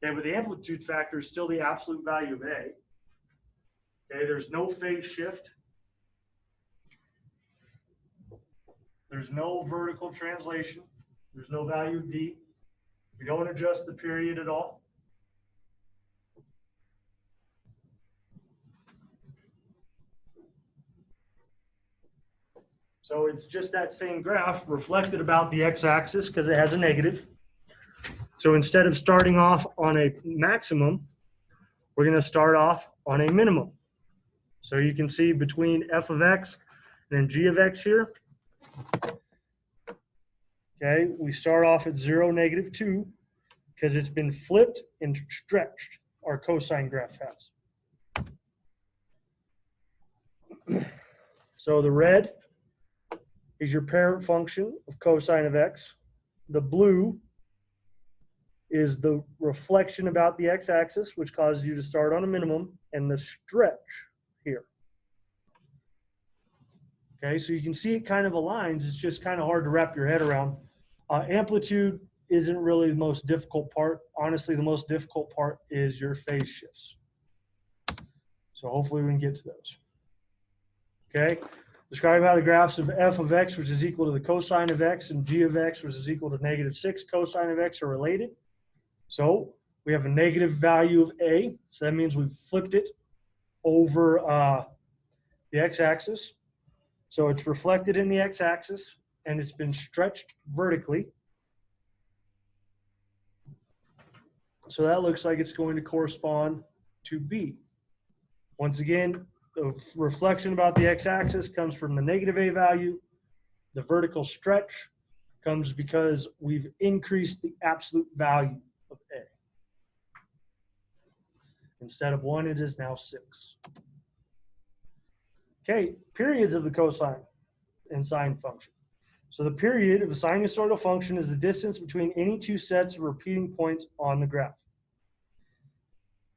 Okay, but the amplitude factor is still the absolute value of a. Okay, there's no phase shift. There's no vertical translation. There's no value of D. We don't adjust the period at all. So it's just that same graph reflected about the x-axis because it has a negative. So instead of starting off on a maximum, we're going to start off on a minimum. So you can see between f of x and then g of x here. Okay, we start off at 0, -2, because it's been flipped and stretched, our cosine graph has. So the red is your parent function of cosine of x. The blue is the reflection about the x-axis, which causes you to start on a minimum, and the stretch here. Okay, so you can see it kind of aligns. It's just kind of hard to wrap your head around. Amplitude isn't really the most difficult part. Honestly, the most difficult part is your phase shifts. So hopefully we can get to those. Okay, describe how the graphs of f of x, which is equal to the cosine of x, and g of x, which is equal to -6 cosine of x, are related. So we have a negative value of a, so that means we've flipped it over the x-axis. So it's reflected in the x-axis, and it's been stretched vertically. So that looks like it's going to correspond to b. Once again, the reflection about the x-axis comes from the negative a value. The vertical stretch comes because we've increased the absolute value of a. Instead of 1, it is now 6. Okay, periods of the cosine and sine function. So the period of a sinusoidal function is the distance between any two sets of repeating points on the graph.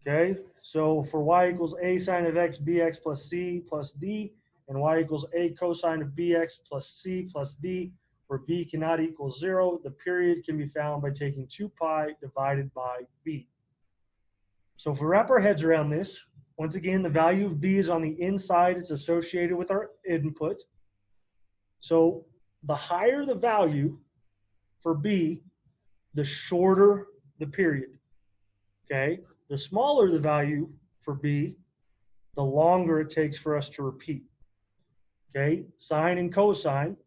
Okay, so for y equals a sine of x, bx plus c plus d, and y equals a cosine of bx plus c plus d, where b cannot equal 0, the period can be found by taking 2 pi divided by b. So if we wrap our heads around this, once again, the value of b is on the inside. It's associated with our input. So the higher the value for b, the shorter the period. Okay, the smaller the value for b, the longer it takes for us to repeat. Okay, sine and cosine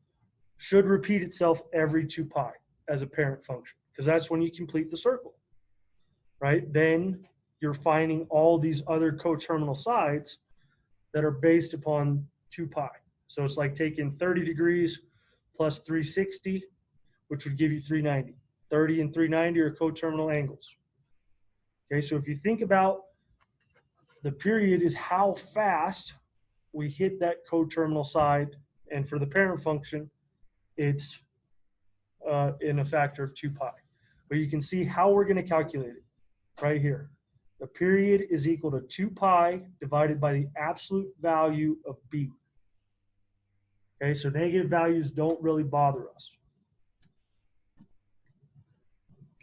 should repeat itself every 2 pi as a parent function, because that's when you complete the circle, right? Then you're finding all these other coterminal sides that are based upon 2 pi. So it's like taking 30 degrees plus 360, which would give you 390. 30 and 390 are coterminal angles. Okay, so if you think about the period is how fast we hit that coterminal side, and for the parent function, it's in a factor of 2 pi. But you can see how we're going to calculate it right here. The period is equal to 2 pi divided by the absolute value of b. Okay, so negative values don't really bother us.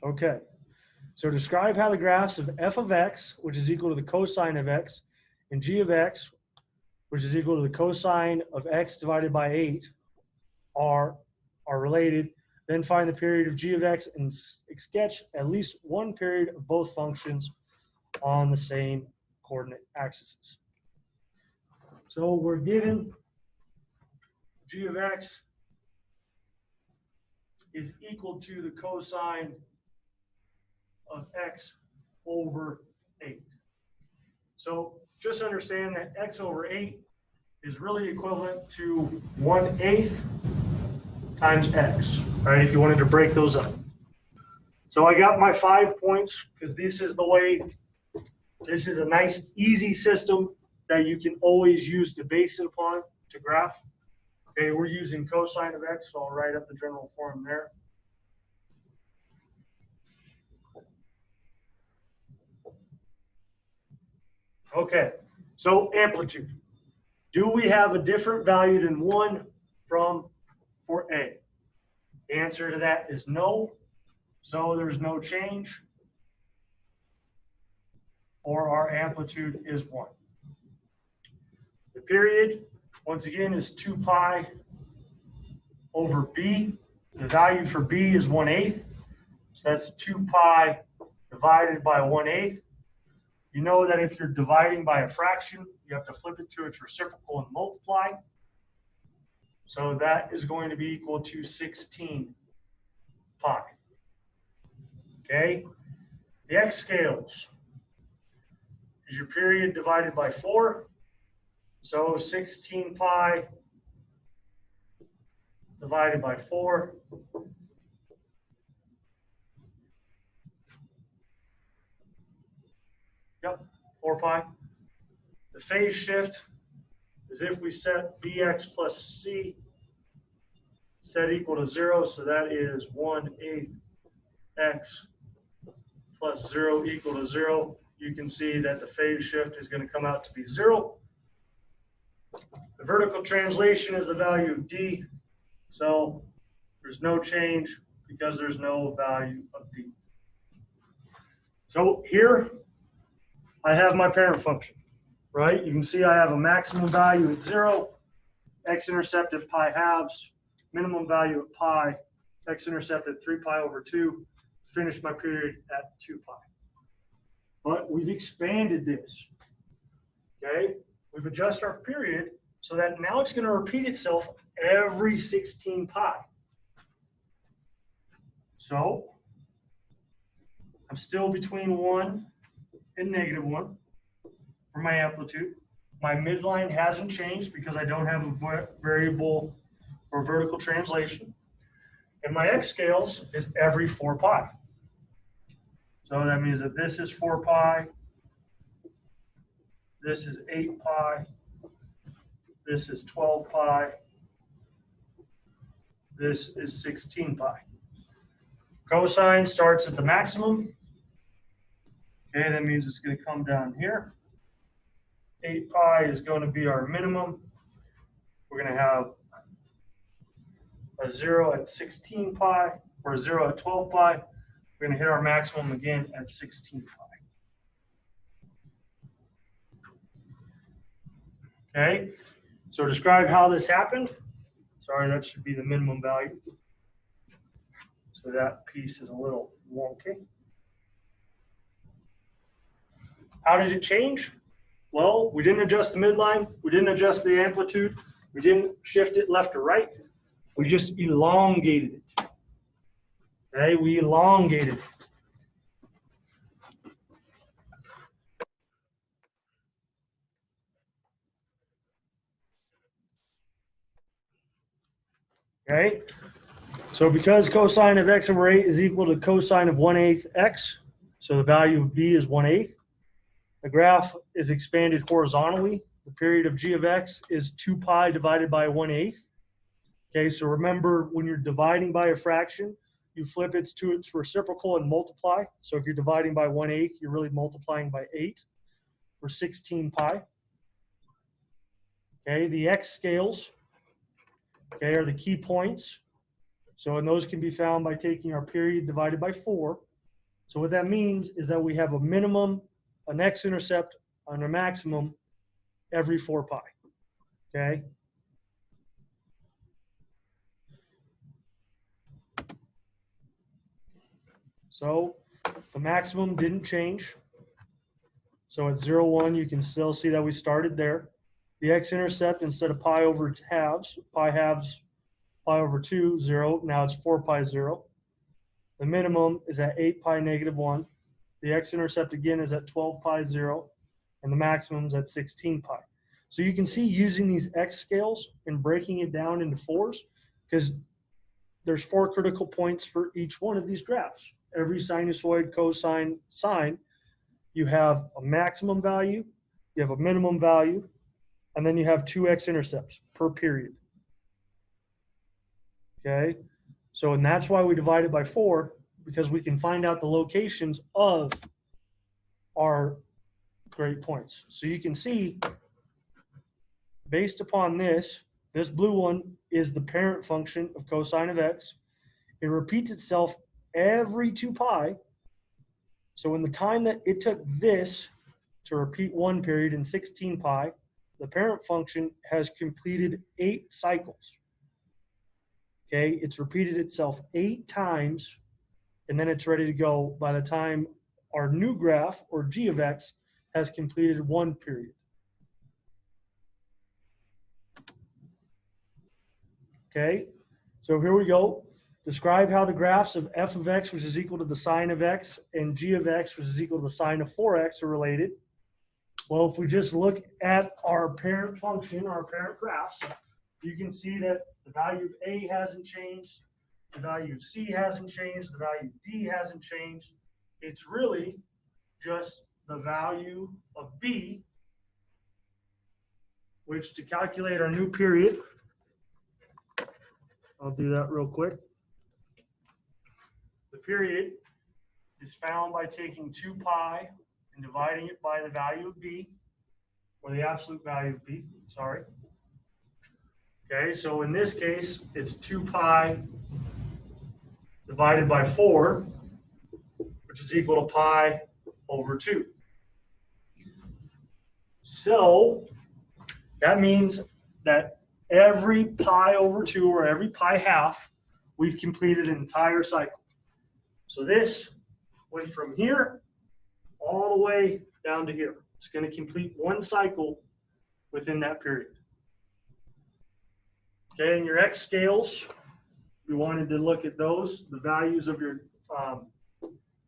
Okay, so describe how the graphs of f of x, which is equal to the cosine of x, and g of x, which is equal to the cosine of x divided by 8, are related. Then find the period of g of x and sketch at least one period of both functions on the same coordinate axes. So we're given g of x is equal to the cosine of x over 8. So just understand that x over 8 is really equivalent to 1/8 times x, right? If you wanted to break those up. So I got my 5 points because this is the way, this is a nice, easy system that you can always use to base it upon to graph. Okay, we're using cosine of x, so I'll write up the general form there. Okay, so amplitude. Do we have a different value than 1 for A? The answer to that is no. So there's no change, or our amplitude is 1. The period, once again, is 2 pi over b. The value for b is 1/8. So that's 2 pi divided by 1/8. You know that if you're dividing by a fraction, you have to flip it to its reciprocal and multiply. So that is going to be equal to 16 pi. Okay? The x scales is your period divided by 4. So 16 pi divided by 4. Yep, 4 pi. The phase shift is if we set bx plus c set equal to 0, so that is 1/8 x plus 0 equal to 0. You can see that the phase shift is going to come out to be 0. The vertical translation is the value of d, so there's no change because there's no value of d. So here I have my parent function, right? You can see I have a maximum value at 0, x-intercept at pi halves, minimum value at pi, x-intercept at 3 pi over 2, finish my period at 2 pi. But we've expanded this, okay? We've adjusted our period so that now it's going to repeat itself every 16 pi. So I'm still between 1 and -1 for my amplitude. My midline hasn't changed because I don't have a variable or vertical translation. And my x scales is every 4 pi. So that means that this is 4 pi, this is 8 pi, this is 12 pi, this is 16 pi. Cosine starts at the maximum. Okay, that means it's going to come down here. 8 pi is going to be our minimum. We're going to have a 0 at 16 pi or a 0 at 12 pi. We're going to hit our maximum again at 16 pi. Okay, so describe how this happened. Sorry, that should be the minimum value. So that piece is a little wonky. How did it change? Well, we didn't adjust the midline. We didn't adjust the amplitude. We didn't shift it left or right. We just elongated it. Okay, we elongated it. Okay, so because cosine of x over 8 is equal to cosine of 1/8 x, so the value of b is 1/8. The graph is expanded horizontally. The period of g of x is 2 pi divided by 1/8. Okay, so remember when you're dividing by a fraction, you flip it to its reciprocal and multiply. So if you're dividing by 1/8, you're really multiplying by 8 for 16 pi. Okay, the x scales, okay, are the key points. So, and those can be found by taking our period divided by 4. So what that means is that we have a minimum, an x-intercept, and a maximum every 4 pi, okay? So the maximum didn't change. So at 0, 1, you can still see that we started there. The x-intercept, instead of pi over halves, pi over 2, 0, now it's 4 pi 0. The minimum is at 8 pi -1. The x-intercept again is at 12 pi 0, and the maximum is at 16 pi. So you can see using these x scales and breaking it down into 4s, because there's 4 critical points for each one of these graphs. Every sinusoid, cosine, sine, you have a maximum value, you have a minimum value, and then you have 2 x-intercepts per period. Okay, so and that's why we divide it by 4, because we can find out the locations of our great points. So you can see, based upon this blue one is the parent function of cosine of x. It repeats itself every 2 pi. So in the time that it took this to repeat 1 period in 16 pi, the parent function has completed 8 cycles. Okay, it's repeated itself 8 times, and then it's ready to go by the time our new graph, or g of x, has completed 1 period. Okay, so here we go. Describe how the graphs of f of x, which is equal to the sine of x, and g of x, which is equal to the sine of 4x, are related. Well, if we just look at our parent function, our parent graphs, you can see that the value of a hasn't changed, the value of c hasn't changed, the value of d hasn't changed. It's really just the value of b, which, to calculate our new period, I'll do that real quick. The period is found by taking 2 pi and dividing it by the value of b, or the absolute value of b, sorry. Okay, so in this case, it's 2 pi divided by 4, which is equal to pi over 2. So that means that every pi over 2, or every pi half, we've completed an entire cycle. So this went from here all the way down to here. It's going to complete 1 cycle within that period. Okay, and your x scales, we wanted to look at those, the values of your,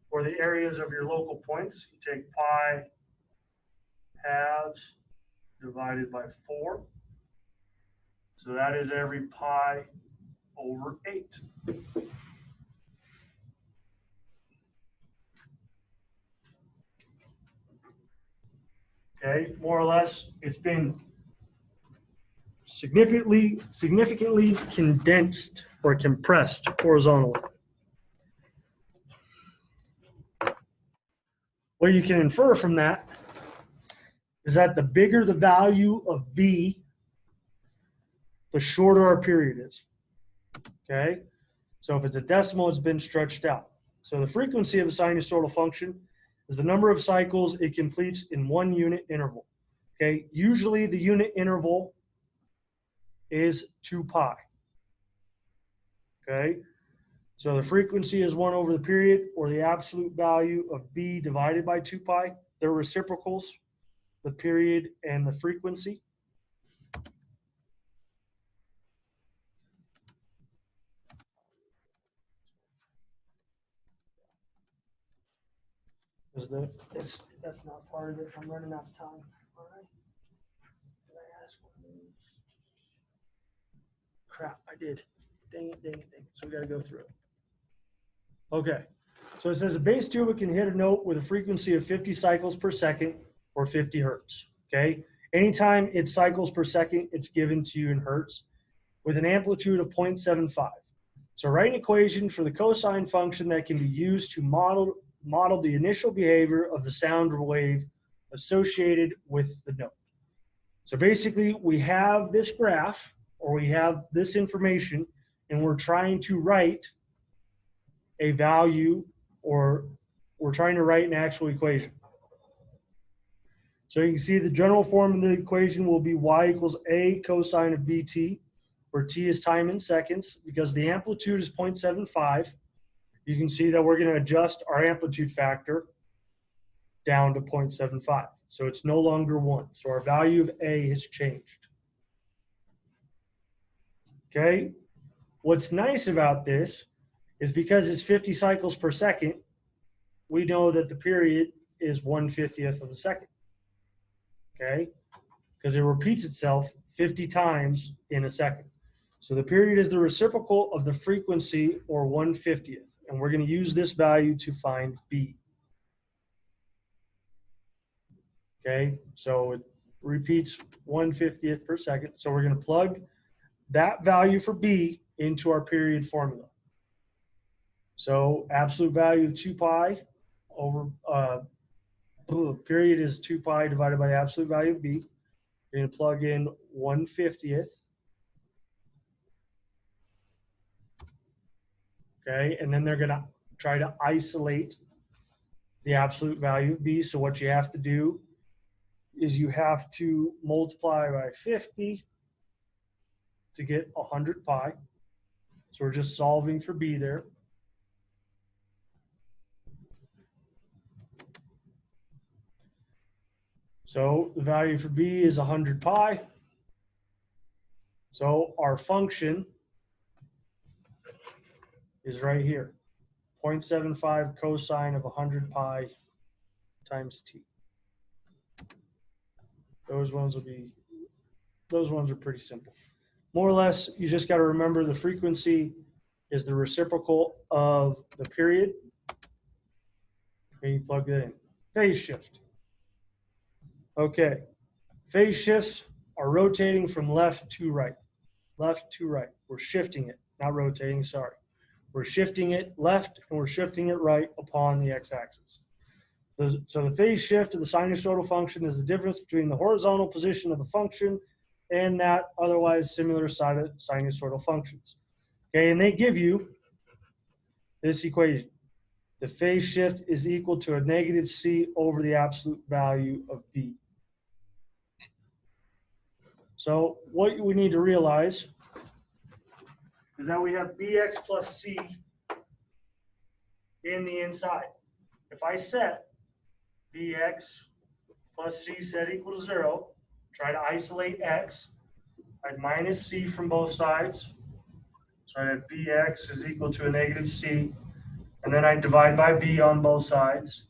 or the areas of your local points. You take pi halves divided by 4. So that is every pi over 8. Okay, more or less, it's been significantly condensed or compressed horizontally. What you can infer from that is that the bigger the value of b, the shorter our period is. Okay, so if it's a decimal, it's been stretched out. So the frequency of a sinusoidal function is the number of cycles it completes in 1 unit interval. Okay, usually the unit interval is 2 pi. Okay, so the frequency is 1 over the period, or the absolute value of b divided by 2 pi. They're reciprocals, the period and the frequency. That's not part of it. I'm running out of time. All right. Did I ask one of these? Crap, I did. Dang it. So we got to go through it. Okay. So it says a bass tuba can hit a note with a frequency of 50 cycles per second, or 50 hertz. Okay. Anytime it's cycles per second, it's given to you in hertz with an amplitude of 0.75. So write an equation for the cosine function that can be used to model the initial behavior of the sound wave associated with the note. So basically, we have this graph, or we have this information, and we're trying to write a value, or we're trying to write an actual equation. So you can see the general form of the equation will be y equals a cosine of bt, where t is time in seconds. Because the amplitude is 0.75, you can see that we're going to adjust our amplitude factor down to 0.75. So it's no longer 1. So our value of a has changed. Okay. What's nice about this is because it's 50 cycles per second, we know that the period is 1/50th of a second. Okay. Because it repeats itself 50 times in a second. So the period is the reciprocal of the frequency, or 1/50th. And we're going to use this value to find b. Okay, so it repeats 1/50th per second. So we're going to plug that value for b into our period formula. So absolute value of 2 pi over, period is 2 pi divided by the absolute value of b. We're going to plug in 1/50th. Okay, and then they're going to try to isolate the absolute value of b. So what you have to do is you have to multiply by 50 to get 100 pi. So we're just solving for B there. So the value for B is 100 pi. So our function is right here. 0.75 cosine of 100 pi times t. Those ones are pretty simple. More or less, you just got to remember the frequency is the reciprocal of the period. And you plug it in. Phase shift. Okay. Phase shifts are rotating from left to right. Left to right. We're shifting it, not rotating, sorry. We're shifting it left and we're shifting it right upon the x-axis. So the phase shift of the sinusoidal function is the difference between the horizontal position of the function and that otherwise similar sinusoidal functions. Okay, and they give you this equation. The phase shift is equal to a negative c over the absolute value of b. So what we need to realize is that we have bx plus c in the inside. If I set bx plus c set equal to 0, try to isolate x, I'd minus c from both sides. So I have bx is equal to a negative c, and then I divide by b on both sides.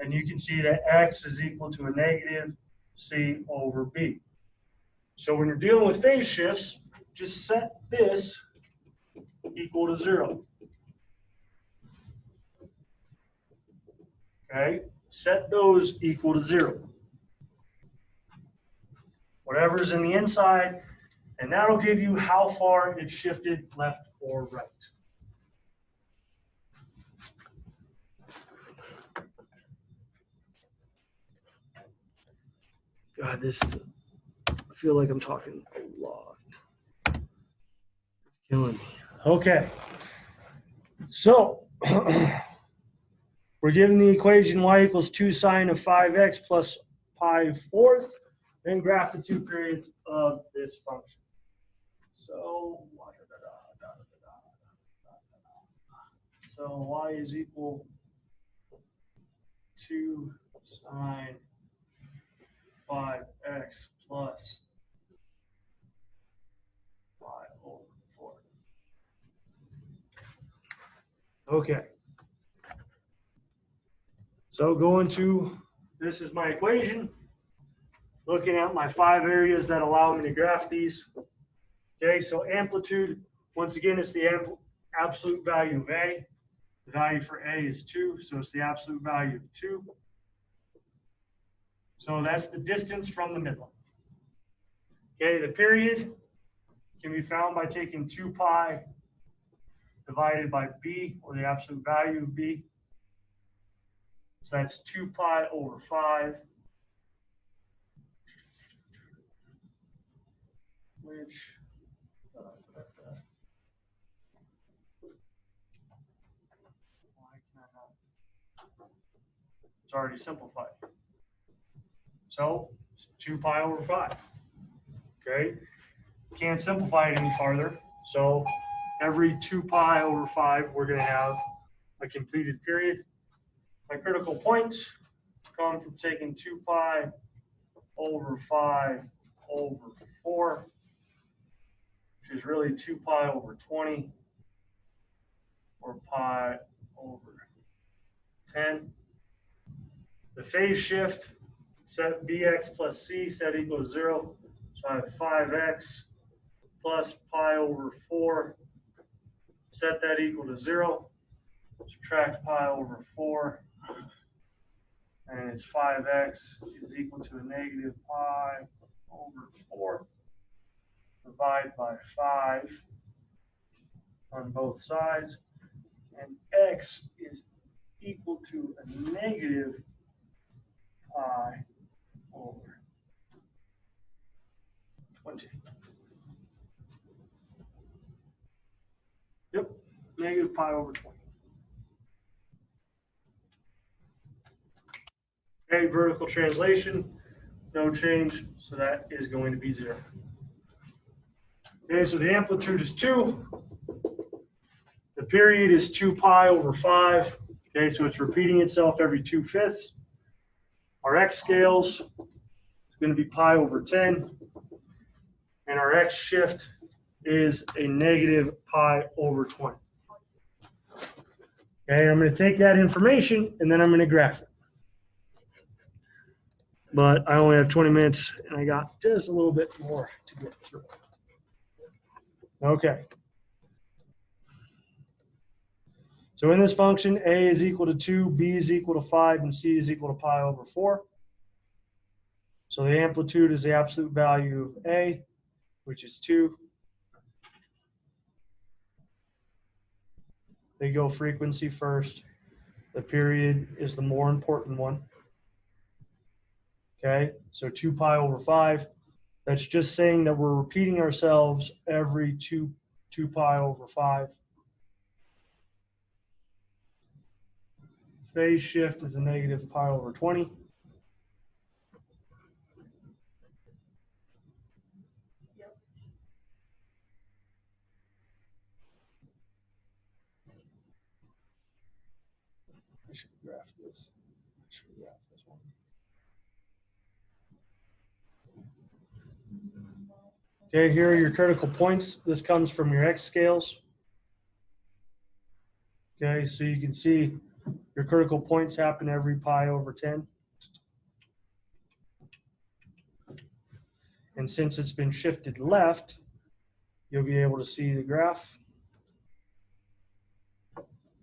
And you can see that x is equal to a negative c over b. So when you're dealing with phase shifts, just set this equal to 0. Okay, set those equal to 0. Whatever's in the inside, and that'll give you how far it shifted left or right. God, I feel like I'm talking a lot. It's killing me. Okay. So, we're given the equation y equals 2 sine of 5x plus pi fourth, then graph the two periods of this function. So y is equal 2 sine 5x plus pi over 4. Okay. So going to, this is my equation. Looking at my 5 areas that allow me to graph these. Okay, so amplitude, once again, it's the absolute value of A. The value for A is 2, so it's the absolute value of 2. So that's the distance from the midline. Okay, the period can be found by taking 2 pi divided by B, or the absolute value of B. So that's 2 pi over 5, which it's already simplified. So it's 2 pi over 5. Okay, can't simplify it any farther. So every 2 pi over 5, we're going to have a completed period. My critical points come from taking 2 pi over 5 over 4, which is really 2 pi over 20, or pi over 10. The phase shift, set bx plus c set equal to 0. So I have 5x plus pi over 4. Set that equal to 0. Subtract pi over 4. And it's 5x is equal to a negative pi over 4. Divide by 5 on both sides. And x is equal to a negative pi over 20. Yep, negative pi over 20. Okay, vertical translation, no change, so that is going to be 0. Okay, so the amplitude is 2. period is 2 pi over 5. Okay, so it's repeating itself every 2/5. Our x scales is going to be pi over 10. And our x shift is a negative pi over 20. Okay, I'm going to take that information and then I'm going to graph it. But I only have 20 minutes and I got just a little bit more to get through. Okay. So in this function, a is equal to 2, b is equal to 5, and c is equal to pi over 4. So the amplitude is the absolute value of a, which is 2. They go frequency first. The period is the more important one. Okay, so 2 pi over 5. That's just saying that we're repeating ourselves every 2 pi over 5. Phase shift is a negative pi over 20. I should graph this. One. Okay, here are your critical points. This comes from your x scales. Okay, so you can see your critical points happen every pi over 10. And since it's been shifted left, you'll be able to see the graph.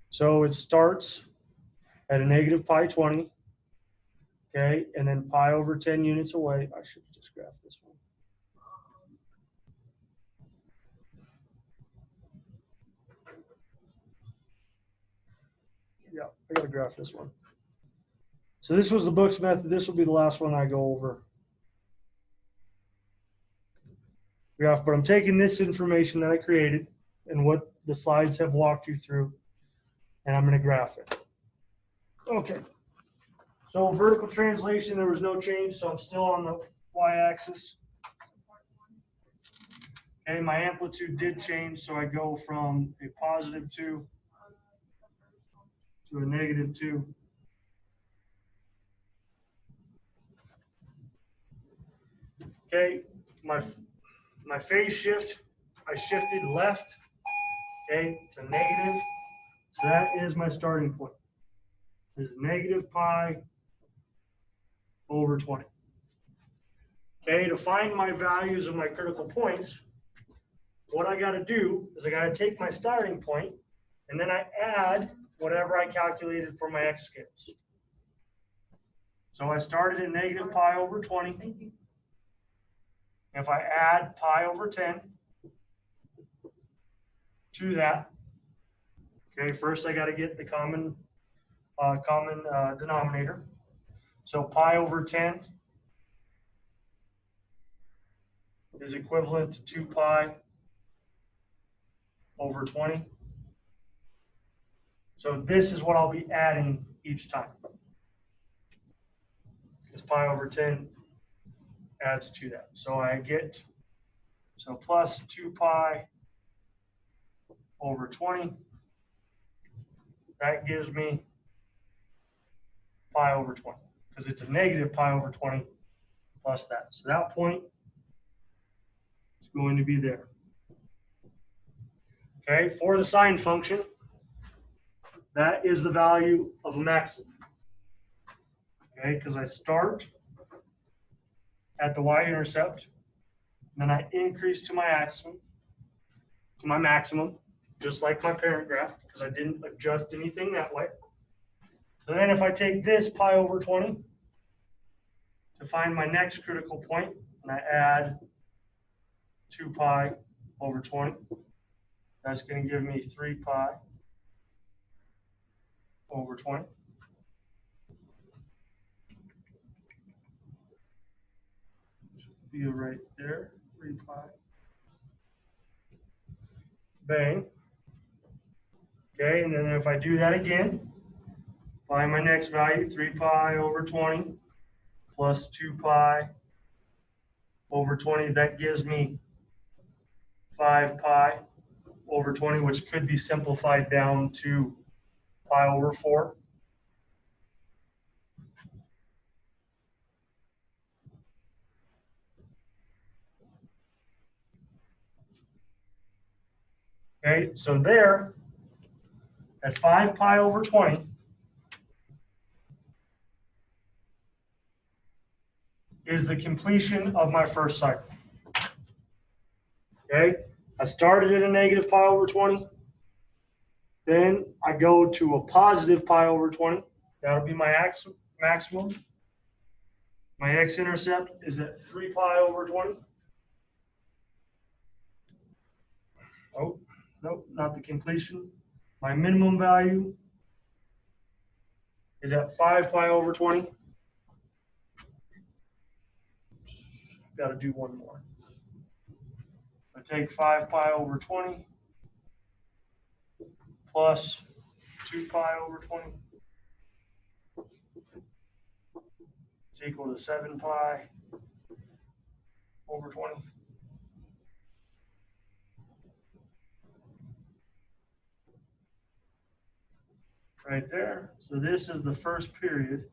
So it starts at a negative pi 20, okay, and then pi over 10 units away. I should just graph this one. Yeah, I gotta graph this one. So this was the book's method. This will be the last one I go over. Graph, but I'm taking this information that I created and what the slides have walked you through, and I'm going to graph it. Okay. So vertical translation, there was no change, so I'm still on the y-axis. Okay, my amplitude did change, so I go from a positive 2 to a negative 2. Okay, my phase shift, I shifted left, okay, to negative. So that is my starting point. Is negative pi over 20. Okay, to find my values of my critical points, what I got to do is I got to take my starting point and then I add whatever I calculated for my x scales. So I started at negative pi over 20. If I add pi over 10 to that, okay, first I got to get the common denominator. So pi over 10 is equivalent to 2 pi over 20. So this is what I'll be adding each time. Because pi over 10 adds to that. So I get, so plus 2 pi over 20. That gives me pi over 20. Because it's a negative pi over 20 plus that. So that point is going to be there. Okay, for the sine function, that is the value of a maximum. Okay, because I start at the y-intercept, then I increase to my maximum, just like my parent graph, because I didn't adjust anything that way. So then if I take this pi over 20 to find my next critical point, and I add 2 pi over 20, that's going to give me 3 pi over 20. Should be right there, 3 pi. Bang. Okay, and then if I do that again, find my next value, 3 pi over 20 plus 2 pi over 20, that gives me 5 pi over 20, which could be simplified down to pi over 4. Okay, so there, at 5 pi over 20, is the completion of my first cycle. Okay, I started at a negative pi over 20. Then I go to a positive pi over 20. That'll be my maximum. My x-intercept is at 3 pi over 20. Oh, nope, not the completion. My minimum value is at 5 pi over 20. Got to do one more. I take 5 pi over 20 plus 2 pi over 20. It's equal to 7 pi over 20. Right there. So this is the first period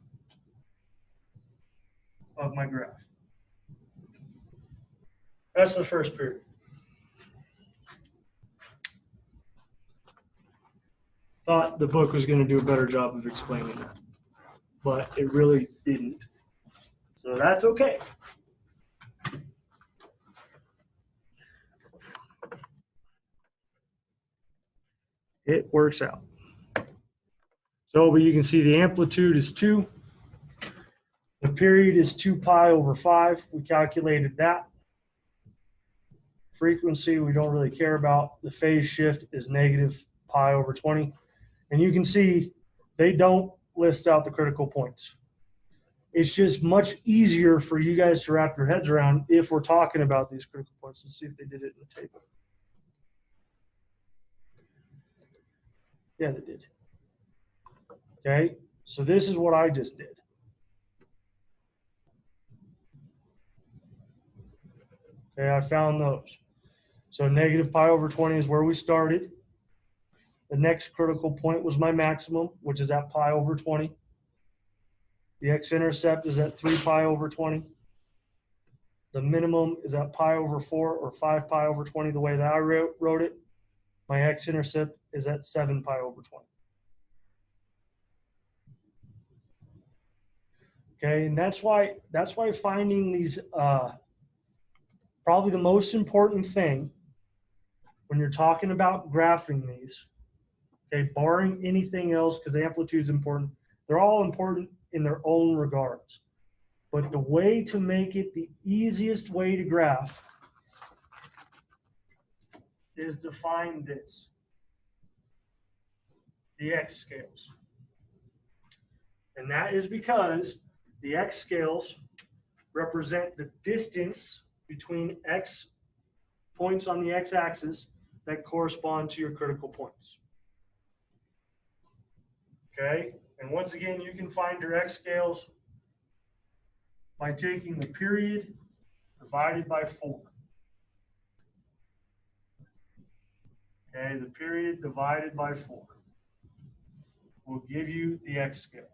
of my graph. That's the first period. Thought the book was going to do a better job of explaining that, but it really didn't. So that's okay. It works out. So, but you can see the amplitude is 2. The period is 2 pi over 5. We calculated that. Frequency, we don't really care about. The phase shift is negative pi over 20. And you can see they don't list out the critical points. It's just much easier for you guys to wrap your heads around if we're talking about these critical points. Let's see if they did it in the table. Yeah, they did. Okay, so this is what I just did. Okay, I found those. So negative pi over 20 is where we started. The next critical point was my maximum, which is at pi over 20. The x-intercept is at 3 pi over 20. The minimum is at pi over 4 or 5 pi over 20, the way that I wrote it. My x-intercept is at 7 pi over 20. Okay, and that's why finding these, probably the most important thing when you're talking about graphing these, okay, barring anything else, because amplitude is important. They're all important in their own regards. But the way to make it the easiest way to graph is to find this, the x scales. And that is because the x scales represent the distance between x points on the x-axis that correspond to your critical points. Okay, and once again, you can find your x scales by taking the period divided by 4. Okay, the period divided by 4 will give you the x scale.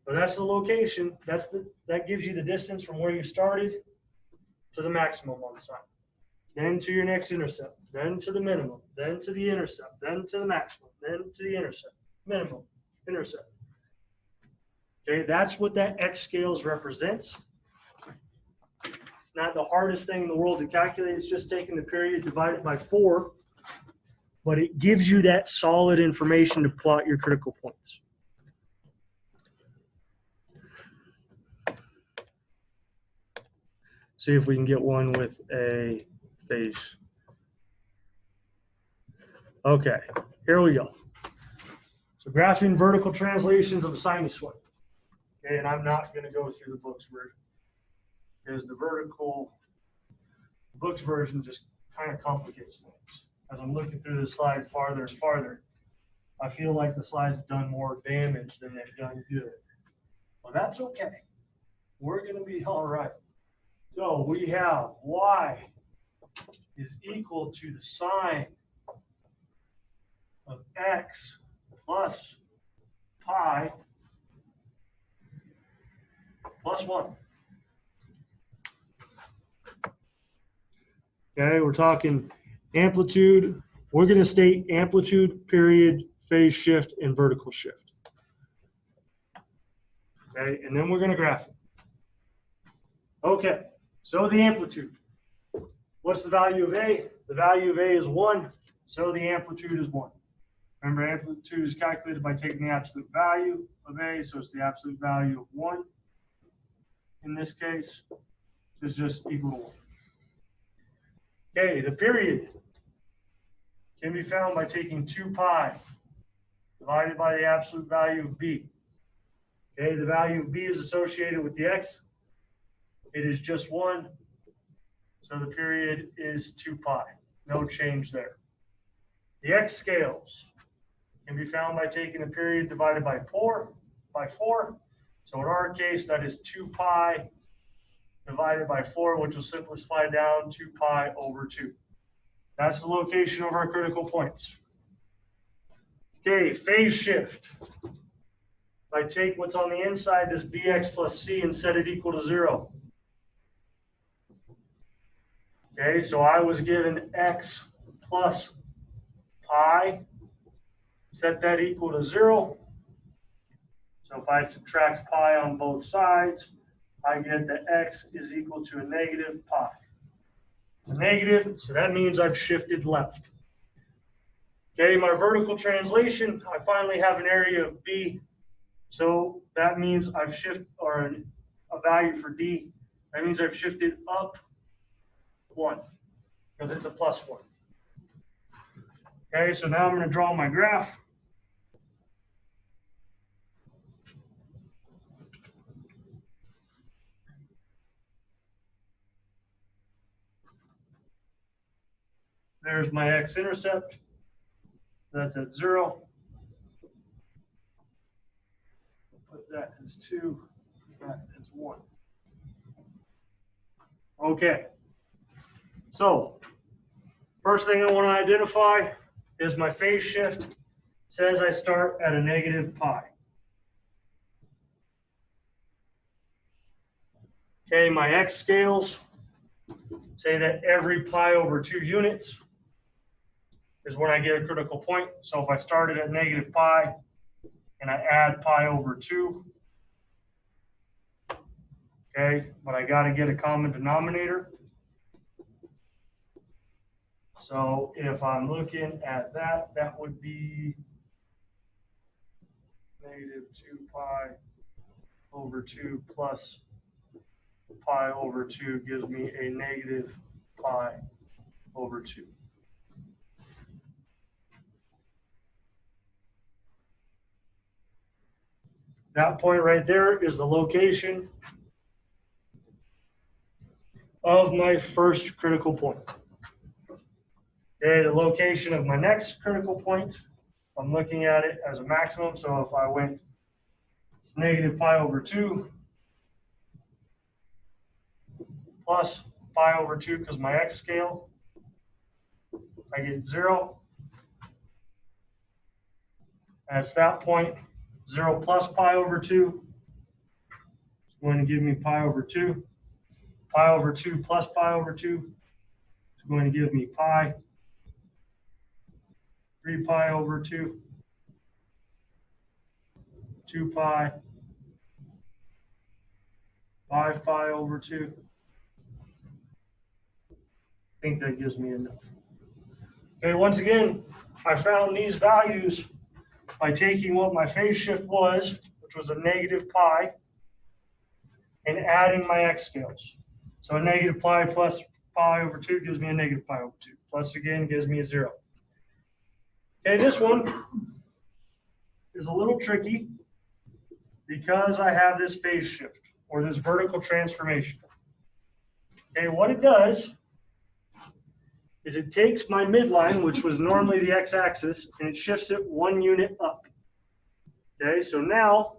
So that's the location. That gives you the distance from where you started to the maximum on the side. Then to your next intercept, then to the minimum, then to the intercept, then to the maximum, then to the intercept, minimum, intercept. Okay, that's what that x scales represents. It's not the hardest thing in the world to calculate. It's just taking the period divided by 4, but it gives you that solid information to plot your critical points. See if we can get one with a phase. Okay, here we go. So graphing vertical translations of a sinusoid. Okay, and I'm not going to go through the book's version because the book's version just kind of complicates things. As I'm looking through the slide farther and farther, I feel like the slide's done more damage than they've done good. Well, that's okay. We're going to be all right. So we have y is equal to the sine of x plus pi plus 1. Okay, we're talking amplitude. We're going to state amplitude, period, phase shift, and vertical shift. Okay, and then we're going to graph it. Okay, so the amplitude. What's the value of A? The value of A is 1, so the amplitude is 1. Remember, amplitude is calculated by taking the absolute value of A, so it's the absolute value of 1. In this case, is just equal to 1. Okay, the period can be found by taking 2 pi divided by the absolute value of B. Okay, the value of B is associated with the x. It is just 1, so the period is 2 pi. No change there. The x scales can be found by taking the period divided by 4. So in our case, that is 2 pi divided by 4, which will simplify down 2 pi over 2. That's the location of our critical points. Okay, phase shift. If I take what's on the inside, this bx plus c, and set it equal to 0. Okay, so I was given x plus pi, set that equal to 0. So if I subtract pi on both sides, I get that x is equal to a negative pi. It's a negative, so that means I've shifted left. Okay, my vertical translation, I finally have an area of B. So that means I've shifted, or a value for D. That means I've shifted up 1, because it's a plus 1. Okay, so now I'm going to draw my graph. There's my x-intercept. That's at 0. Put that as 2. That is 1. Okay. So, first thing I want to identify is my phase shift. It says I start at a negative pi. Okay, my x scales say that every pi over 2 units is when I get a critical point. So if I started at negative pi and I add pi over 2, okay, but I got to get a common denominator. So if I'm looking at that, that would be negative 2 pi over 2 plus pi over 2 gives me a negative pi over 2. That point right there is the location of my first critical point. Okay, the location of my next critical point, I'm looking at it as a maximum. So if I went, it's negative pi over 2 plus pi over 2, because my x scale, I get 0. That's that point. 0 plus pi over 2 is going to give me pi over 2. Pi over 2 plus pi over 2 is going to give me pi. 3 pi over 2. 2 pi. 5 pi over 2. I think that gives me enough. Okay, once again, I found these values by taking what my phase shift was, which was a negative pi, and adding my x scales. So a negative pi plus pi over 2 gives me a negative pi over 2. Plus again gives me a 0. Okay, this one is a little tricky because I have this phase shift, or this vertical transformation. Okay, what it does is it takes my midline, which was normally the x-axis, and it shifts it 1 unit up. Okay, so now,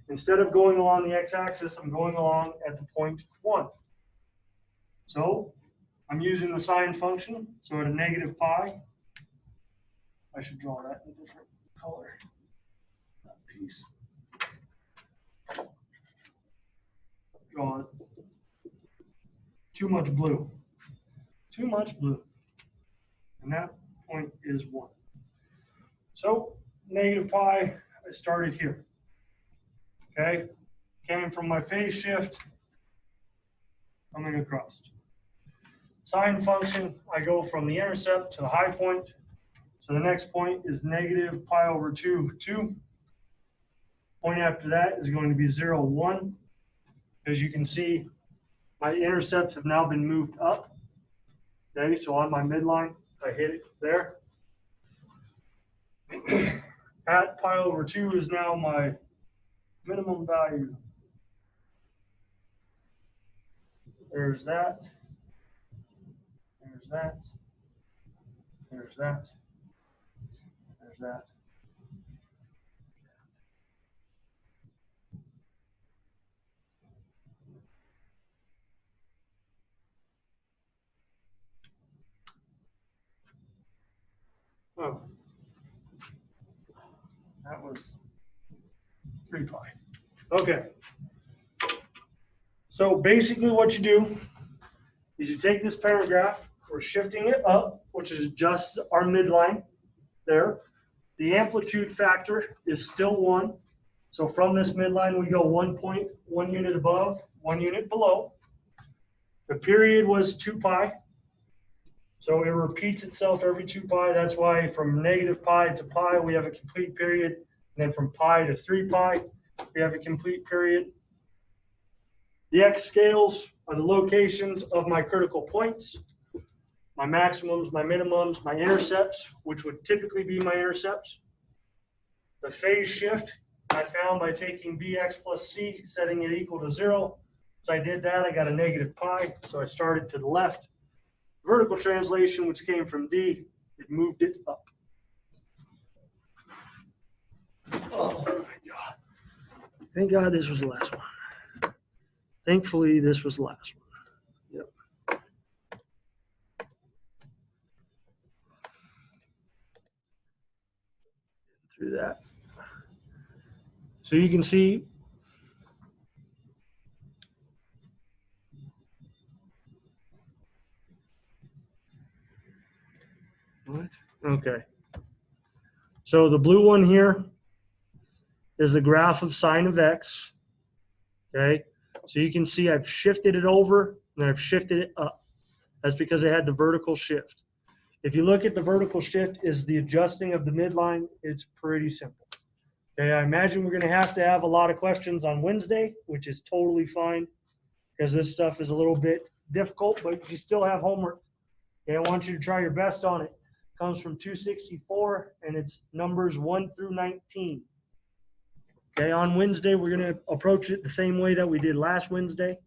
instead of going along the x-axis, I'm going along at the point 1. So I'm using the sine function. So at a negative pi, I should draw that in a different color. That piece. Draw it. Too much blue. Too much blue. And that point is 1. So negative pi, I started here. Okay? Came from my phase shift, coming across. Sine function, I go from the intercept to the high point. So the next point is negative pi over 2, 2. Point after that is going to be 0, 1. As you can see, my intercepts have now been moved up. Okay, so on my midline, I hit it there. At pi over 2 is now my minimum value. There's that. There's that. There's that. There's that. Oh, that was 3 pi. Okay. So basically what you do is you take this paragraph, we're shifting it up, which is just our midline there. The amplitude factor is still 1. So from this midline, we go 1 point, 1 unit above, 1 unit below. The period was 2 pi. So it repeats itself every 2 pi. That's why from negative pi to pi, we have a complete period. And then from pi to 3 pi, we have a complete period. The x scales are the locations of my critical points, my maximums, my minimums, my intercepts, which would typically be my intercepts. The phase shift I found by taking bx plus c, setting it equal to 0. So I did that, I got a negative pi, so I started to the left. Vertical translation, which came from D, it moved it up. Oh my God. Thank God this was the last one. Thankfully, this was the last one. Yep. Through that. So you can see what? Okay. So the blue one here is the graph of sine of x. Okay. So you can see I've shifted it over and I've shifted it up. That's because I had the vertical shift. If you look at the vertical shift is the adjusting of the midline, it's pretty simple. Okay, I imagine we're going to have a lot of questions on Wednesday, which is totally fine because this stuff is a little bit difficult, but you still have homework. Okay, I want you to try your best on it. It comes from 264 and it's numbers 1 through 19. Okay, on Wednesday, we're going to approach it the same way that we did last Wednesday.